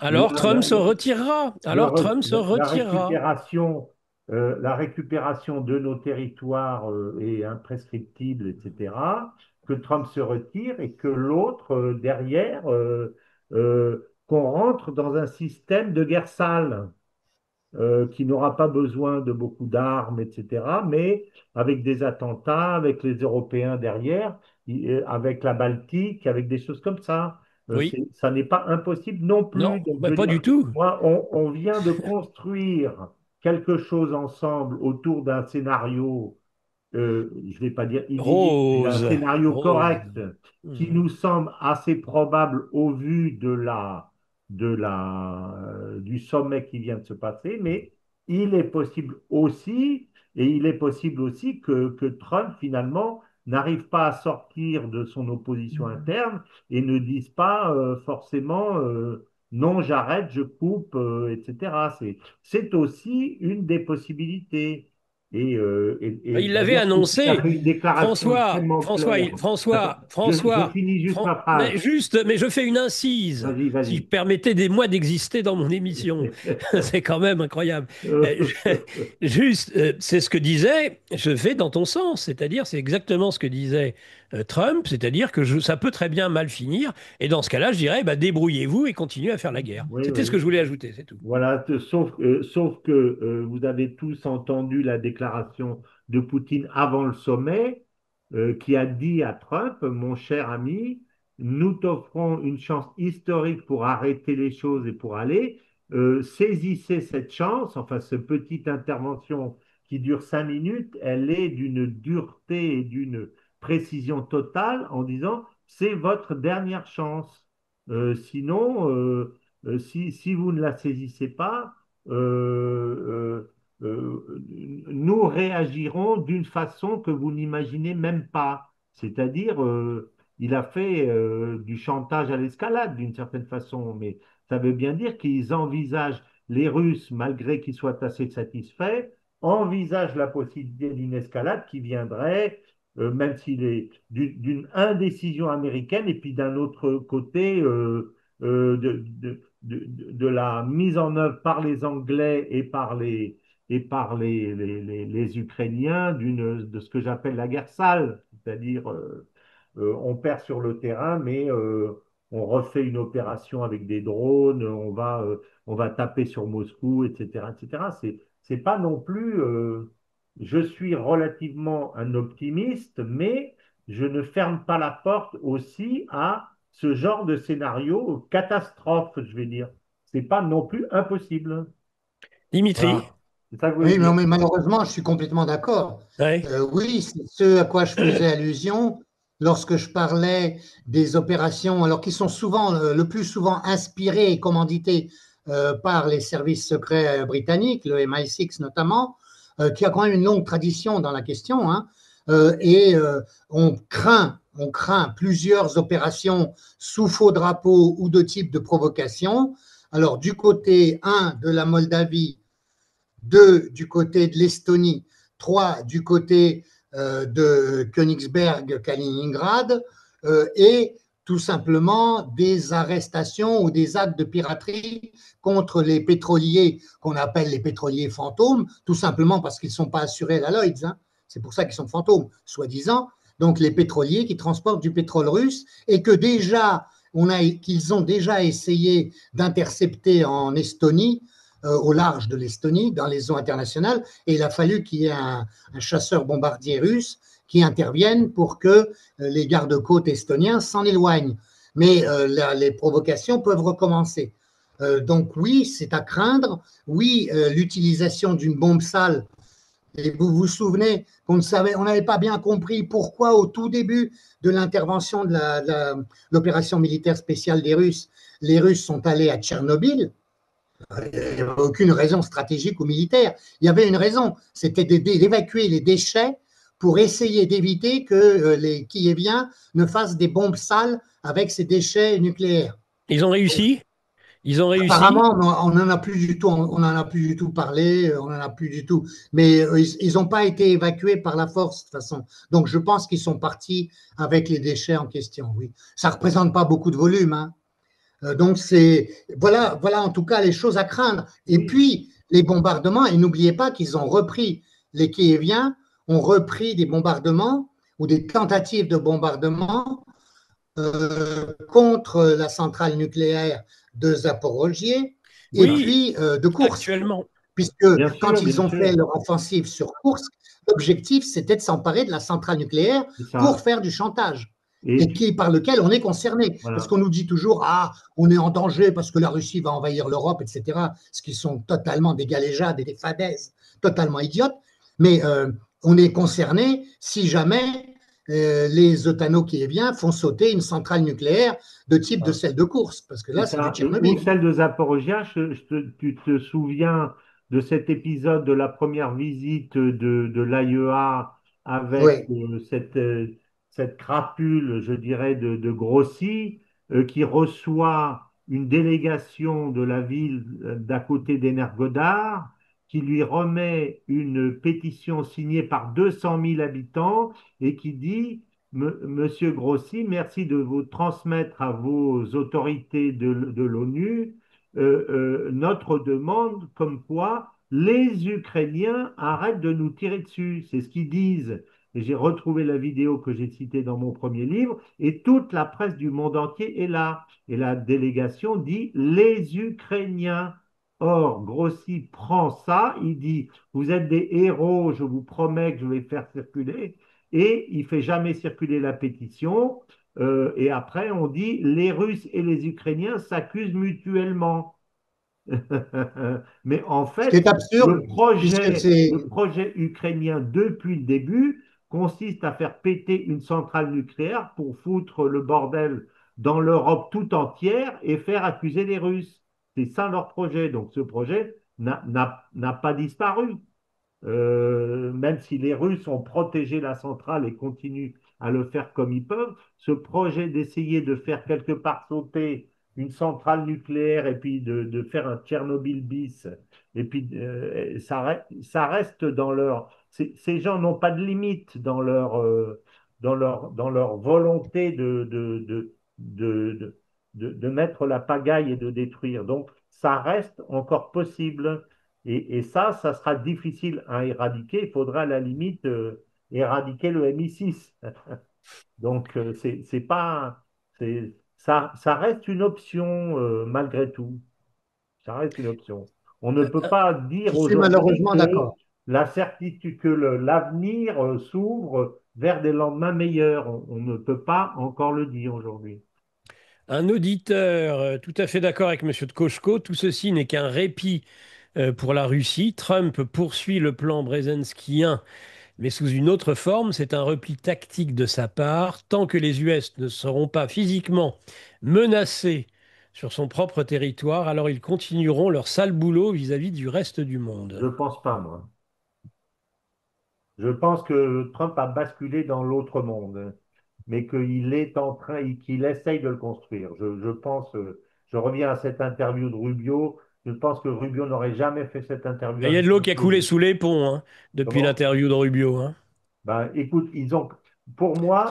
Alors Trump se retirera. Alors Trump se La retirera. récupération, la récupération de nos territoires est imprescriptible, etc., que Trump se retire et que l'autre, derrière, qu'on rentre dans un système de guerre sale qui n'aura pas besoin de beaucoup d'armes, etc., mais avec des attentats, avec les Européens derrière, avec la Baltique, avec des choses comme ça. Oui, Ça n'est pas impossible non plus. non, Donc, je bah, veux pas dire, du tout. moi, on vient de construire quelque chose ensemble autour d'un scénario je ne vais pas dire idyllique, mais d'un Rose, scénario Rose. correct qui Hmm. nous semble assez probable au vu du sommet qui vient de se passer, mais il est possible aussi, et il est possible aussi que Trump, finalement, n'arrive pas à sortir de son opposition interne et ne dise pas forcément non, j'arrête, je coupe, etc. C'est aussi une des possibilités. Et Il l'avait d'ailleurs, Poutine a annoncé. fait une déclaration François, extrêmement François, claire. Attends, je François, finis juste ma phrase. Mais je fais une incise. Vas-y, Si je vas-y. permettais des mois d'exister dans mon émission, c'est quand même incroyable. Juste, c'est ce que disait, je vais dans ton sens, c'est-à-dire, c'est exactement ce que disait Trump, c'est-à-dire que ça peut très bien mal finir, et dans ce cas-là, je dirais, bah, débrouillez-vous et continuez à faire la guerre. Oui, C'était ce que oui. je voulais ajouter, c'est tout. Voilà, sauf que vous avez tous entendu la déclaration de Poutine avant le sommet, qui a dit à Trump, mon cher ami, nous t'offrons une chance historique pour arrêter les choses et pour aller. Saisissez cette chance, enfin, cette petite intervention qui dure 5 minutes, elle est d'une dureté et d'une précision totale en disant, c'est votre dernière chance. Sinon, si vous ne la saisissez pas, nous réagirons d'une façon que vous n'imaginez même pas. C'est-à-dire, il a fait du chantage à l'escalade d'une certaine façon, mais ça veut bien dire qu'ils envisagent, les Russes, malgré qu'ils soient assez satisfaits, envisagent la possibilité d'une escalade qui viendrait, même s'il est d'une indécision américaine, et puis d'un autre côté, de la mise en œuvre par les Anglais et par les Ukrainiens de ce que j'appelle la guerre sale, c'est-à-dire on perd sur le terrain, mais on refait une opération avec des drones, on va taper sur Moscou, etc., etc. C'est pas non plus. Je suis relativement un optimiste, mais je ne ferme pas la porte aussi à ce genre de scénario catastrophe, je vais dire. C'est pas non plus impossible. Dimitri? Voilà. C'est ça que je voulais Oui, dire. mais malheureusement, je suis complètement d'accord. Ouais. Oui, c'est ce à quoi je faisais allusion lorsque je parlais des opérations, alors qui sont souvent, le plus souvent inspirées et commanditées par les services secrets britanniques, le MI6 notamment, qui a quand même une longue tradition dans la question, hein, et on craint plusieurs opérations sous faux drapeau ou de type de provocation. Alors, du côté, de la Moldavie, 2 du côté de l'Estonie, 3 du côté de Königsberg, Kaliningrad, et tout simplement des arrestations ou des actes de piraterie contre les pétroliers qu'on appelle les pétroliers fantômes, tout simplement parce qu'ils ne sont pas assurés à la Lloyds. Hein. C'est pour ça qu'ils sont fantômes, soi-disant. Donc les pétroliers qui transportent du pétrole russe et que déjà qu'ils ont déjà essayé d'intercepter en Estonie, au large de l'Estonie, dans les eaux internationales, et il a fallu qu'il y ait un chasseur-bombardier russe qui intervienne pour que les gardes-côtes estoniens s'en éloignent. Mais les provocations peuvent recommencer. Donc oui, c'est à craindre. Oui, l'utilisation d'une bombe sale. Et vous vous souvenez qu'on on n'avait pas bien compris pourquoi au tout début de l'intervention de l'opération militaire spéciale des Russes, les Russes sont allés à Tchernobyl. Il n'y avait aucune raison stratégique ou militaire. Il y avait une raison, c'était d'évacuer les déchets pour essayer d'éviter que les Kieviens ne fassent des bombes sales avec ces déchets nucléaires. Ils ont réussi? Ils ont réussi? Apparemment, on n'en a plus du tout, on en a plus du tout parlé, on n'en a plus du tout. Mais ils n'ont pas été évacués par la force de toute façon. Donc je pense qu'ils sont partis avec les déchets en question. Oui, ça représente pas beaucoup de volume, hein. Donc voilà en tout cas les choses à craindre. Et Oui, puis les bombardements, et n'oubliez pas qu'ils ont repris, les Kieviens ont repris des bombardements ou des tentatives de bombardement contre la centrale nucléaire de Zaporozhye et Oui, puis de Kursk, actuellement. puisque bien quand sûr, bien ils ont fait sûr. leur offensive sur Kursk, l'objectif c'était de s'emparer de la centrale nucléaire C'est pour ça. faire du chantage Et et puis, par lequel on est concerné. Parce voilà. qu'on nous dit toujours, ah, on est en danger parce que la Russie va envahir l'Europe, etc. Ce qui sont totalement des galéjades et des fadaises totalement idiotes. Mais on est concerné si jamais les Otano-Kieviens font sauter une centrale nucléaire de type de celle de Kursk, parce que C'est là, c'est du ça. Ou Tchernobyl. celle de Zaporozhia, tu te souviens de cet épisode de la première visite de l'AIEA avec Oui, cette crapule, je dirais, de Grossi, qui reçoit une délégation de la ville d'à côté d'Energodar, qui lui remet une pétition signée par 200 000 habitants et qui dit Monsieur Grossi, merci de vous transmettre à vos autorités de l'ONU notre demande comme quoi les Ukrainiens arrêtent de nous tirer dessus. C'est ce qu'ils disent. Et j'ai retrouvé la vidéo que j'ai citée dans mon premier livre et toute la presse du monde entier est là. Et la délégation dit les Ukrainiens. Or, Grossi prend ça, il dit, vous êtes des héros, je vous promets que je vais faire circuler et il fait jamais circuler la pétition. Et après, on dit les Russes et les Ukrainiens s'accusent mutuellement. Mais en ce qui fait, est absurde, puisque c'est le projet ukrainien depuis le début consiste à faire péter une centrale nucléaire pour foutre le bordel dans l'Europe tout entière et faire accuser les Russes. C'est ça leur projet. Donc ce projet n'a pas disparu. Même si les Russes ont protégé la centrale et continuent à le faire comme ils peuvent, ce projet d'essayer de faire quelque part sauter une centrale nucléaire et puis de faire un Tchernobyl bis, et puis ça reste dans leur... Ces gens n'ont pas de limite dans leur volonté de mettre la pagaille et de détruire. Donc, ça reste encore possible et ça sera difficile à éradiquer. Il faudra à la limite éradiquer le MI6. Donc, c'est pas, ça reste une option malgré tout. Ça reste une option. On ne peut pas Je dire suis aujourd'hui malheureusement que d'accord. la certitude, que l'avenir s'ouvre vers des lendemains meilleurs. On ne peut pas encore le dire aujourd'hui. Un auditeur tout à fait d'accord avec Monsieur de Kochko, tout ceci n'est qu'un répit pour la Russie. Trump poursuit le plan brzezinskien, mais sous une autre forme. C'est un repli tactique de sa part. Tant que les US ne seront pas physiquement menacés sur son propre territoire, alors ils continueront leur sale boulot vis-à-vis du reste du Je monde. ne pense pas, moi. Je pense que Trump a basculé dans l'autre monde, mais qu'il est en train, qu'il essaye de le construire. Je pense, je reviens à cette interview de Rubio, je pense que Rubio n'aurait jamais fait cette interview Il y a avec de l'eau qui a coulé Trump. sous les ponts hein, depuis Comment? l'interview de Rubio. Hein. Ben, écoute, C'était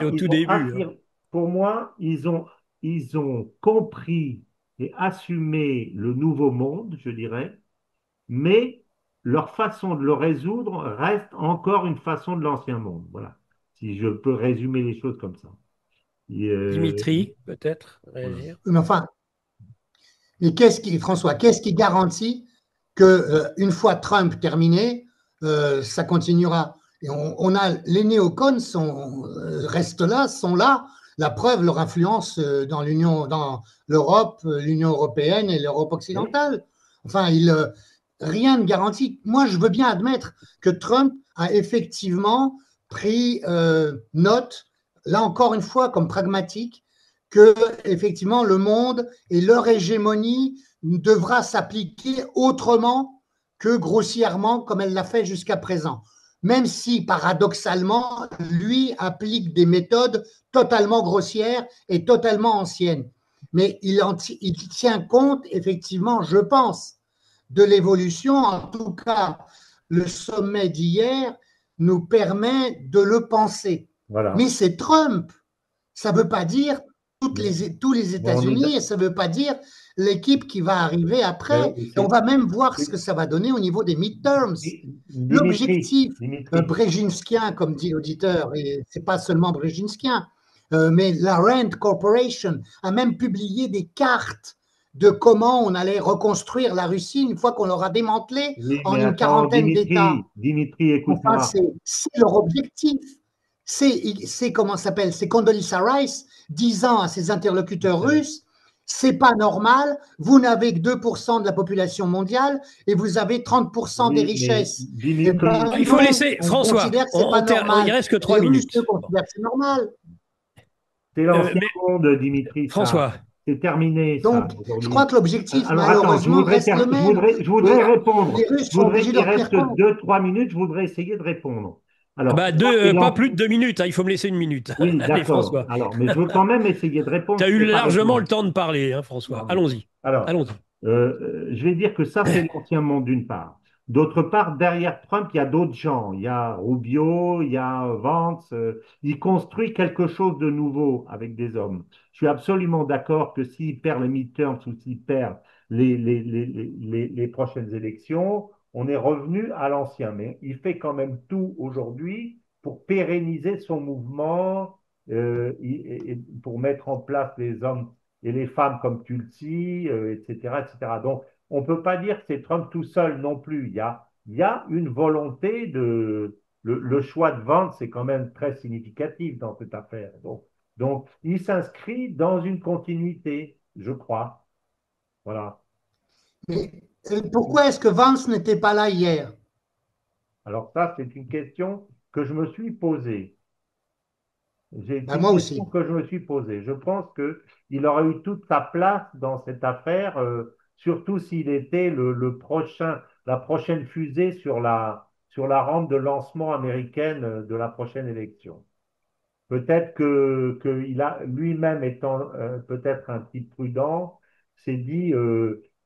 au tout début. Hein. pour moi, ils ont compris et assumé le nouveau monde, je dirais, mais leur façon de le résoudre reste encore une façon de l'ancien monde. Voilà, si je peux résumer les choses comme ça. Et, Dimitri, peut-être, voilà. réagir. Mais enfin, mais François, qu'est-ce qui garantit que une fois Trump terminé, ça continuera? Et on a les néocons restent là, sont là. La preuve, leur influence dans dans l'Europe, l'Union européenne et l'Europe Oui, occidentale. Enfin, rien ne garantit. Moi, je veux bien admettre que Trump a effectivement pris note, là encore une fois, comme pragmatique, que effectivement le monde et leur hégémonie devra s'appliquer autrement que grossièrement comme elle l'a fait jusqu'à présent. Même si paradoxalement, lui applique des méthodes totalement grossières et totalement anciennes. Mais il tient compte, effectivement, je pense, de l'évolution. En tout cas, le sommet d'hier nous permet de le penser. Mais voilà. c'est Trump. Ça ne veut pas dire tous les Mais on est, États-Unis et ça ne veut pas dire l'équipe qui va arriver après. mais Et on va même voir ce que ça va donner au niveau des midterms. Dimitri, L'objectif Dimitri, brzezinskien, comme dit l'auditeur, et ce n'est pas seulement brzezinskien, mais la Rand Corporation a même publié des cartes de comment on allait reconstruire la Russie une fois qu'on l'aura démantelée oui, en mais une attends, quarantaine d'États. Dimitri, Enfin, écoute-moi. c'est leur objectif. C'est comment ça s'appelle? C'est Condoleezza Rice disant à ses interlocuteurs Euh, russes, c'est pas normal, vous n'avez que 2% de la population mondiale et vous avez 30% des oui, mais richesses. Eh Dimitri, ben Il faut non, laisser, on François, considère que c'est pas il normal. reste que Et les trois Russes, eux, minutes. Bon. considèrent que c'est normal. c'est l'ancien Mais monde, Dimitri, ça. François, C'est terminé, ça, Donc, je crois aujourd'hui. que l'objectif, Alors, attends, malheureusement, reste le même. je Et voudrais les répondre. Russes Je sont voudrais, obligés de il leur tenir reste compte. 2, 3 minutes, je voudrais essayer de répondre. Alors, bah ça, c'est pas plus de 2 minutes, hein, il faut me laisser une minute. Oui, Allez, d'accord. François, Alors, mais je veux quand même essayer de tu répondre, as je eu ne sais pas largement répondre. le temps de parler, hein, François. Non. Allons-y. Alors, Allons-y. je vais dire que ça, c'est l'ancien monde d'une part. D'autre part, derrière Trump, il y a d'autres gens. Il y a Rubio, il y a Vance. Il construit quelque chose de nouveau avec des hommes. Je suis absolument d'accord que s'il perd les midterms ou s'il perd les prochaines élections, on est revenu à l'ancien. Mais il fait quand même tout aujourd'hui pour pérenniser son mouvement, et pour mettre en place les hommes et les femmes comme Tulsi, etc., etc. Donc, on ne peut pas dire que c'est Trump tout seul non plus. Il y a une volonté de... Le choix de vente, c'est quand même très significatif dans cette affaire. Donc il s'inscrit dans une continuité, je crois. Voilà. Mais pourquoi est-ce que Vance n'était pas là hier? Alors ça, c'est une question que je me suis posée. C'est Ben, une moi question aussi. que je me suis posée. Je pense qu'il aurait eu toute sa place dans cette affaire, surtout s'il était le prochain. la prochaine fusée sur la rampe de lancement américaine de la prochaine élection. Peut-être que il a lui-même étant peut-être un petit prudent, s'est dit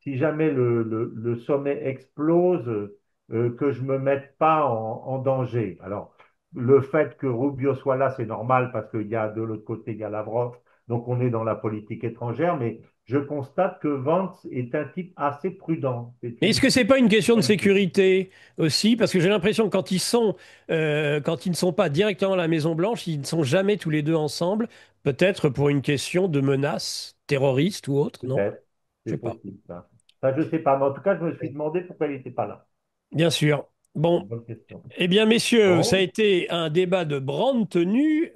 si jamais le sommet explose, que je me mette pas en danger. Alors, le fait que Rubio soit là, c'est normal parce qu'il y a de l'autre côté, il y a Lavrov, donc on est dans la politique étrangère, mais je constate que Vance est un type assez prudent. C'est Mais est-ce une que c'est pas une question de qualité. sécurité aussi? Parce que j'ai l'impression que quand ils ne sont pas directement à la Maison Blanche, ils ne sont jamais tous les deux ensemble. Peut-être pour une question de menace terroriste ou autre, non? Peut-être, Je c'est sais pas. possible, ça. Ça, je sais pas, mais en tout cas, je me suis demandé pourquoi il n'était pas là. Bien sûr. C'est Bon, une bonne question. eh bien, messieurs, ça a Bon, été un débat de grande tenue,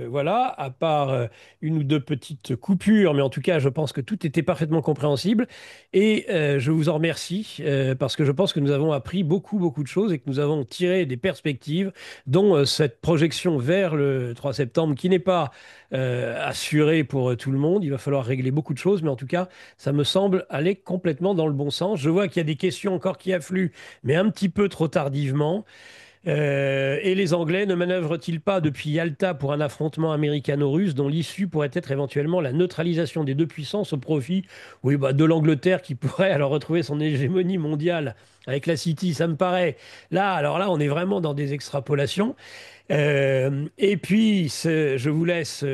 voilà, à part une ou deux petites coupures, mais en tout cas, je pense que tout était parfaitement compréhensible. Et je vous en remercie, parce que je pense que nous avons appris beaucoup, beaucoup de choses et que nous avons tiré des perspectives, dont cette projection vers le 3 septembre, qui n'est pas assurée pour tout le monde. Il va falloir régler beaucoup de choses, mais en tout cas, ça me semble aller complètement dans le bon sens. Je vois qu'il y a des questions encore qui affluent, mais un petit peu trop tardivement. Et les Anglais ne manœuvrent-ils pas depuis Yalta pour un affrontement américano-russe dont l'issue pourrait être éventuellement la neutralisation des deux puissances au profit, oui, bah, de l'Angleterre qui pourrait alors retrouver son hégémonie mondiale avec la City, ça me paraît. Là, alors là, on est vraiment dans des extrapolations. Et puis, je vous laisse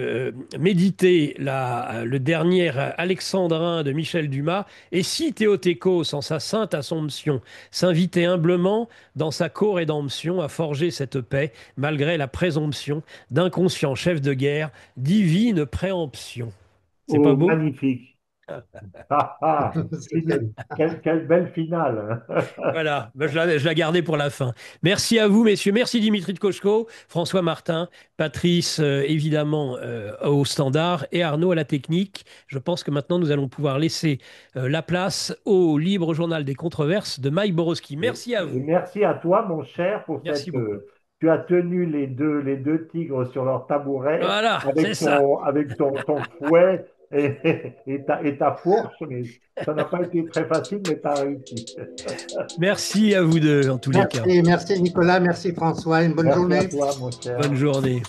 méditer le dernier alexandrin de Michel Dumas. Et si Théotékos, en sa sainte assomption, s'invitait humblement dans sa co-rédemption à forger cette paix, malgré la présomption d'inconscient chef de guerre, divine préemption. C'est pas oh, beau? magnifique. Ah, ah, quelle belle finale. Voilà, ben, je la gardais pour la fin. Merci à vous, messieurs. Merci Dimitri de Kochko, François Martin, Patrice, évidemment, au standard et Arnaud à la technique. Je pense que maintenant, nous allons pouvoir laisser la place au libre journal des controverses de Mike Borowski. Merci à Et vous. merci à toi, mon cher, pour Merci cette. beaucoup. Tu as tenu les deux tigres sur leur tabouret Voilà, c'est ça. avec ton fouet et ta fourche, mais ça n'a pas été très facile, mais tu as réussi. Merci à vous deux, en tous les cas. Merci, merci Nicolas, merci François, une bonne Merci à journée. toi, mon Bonne cher. journée.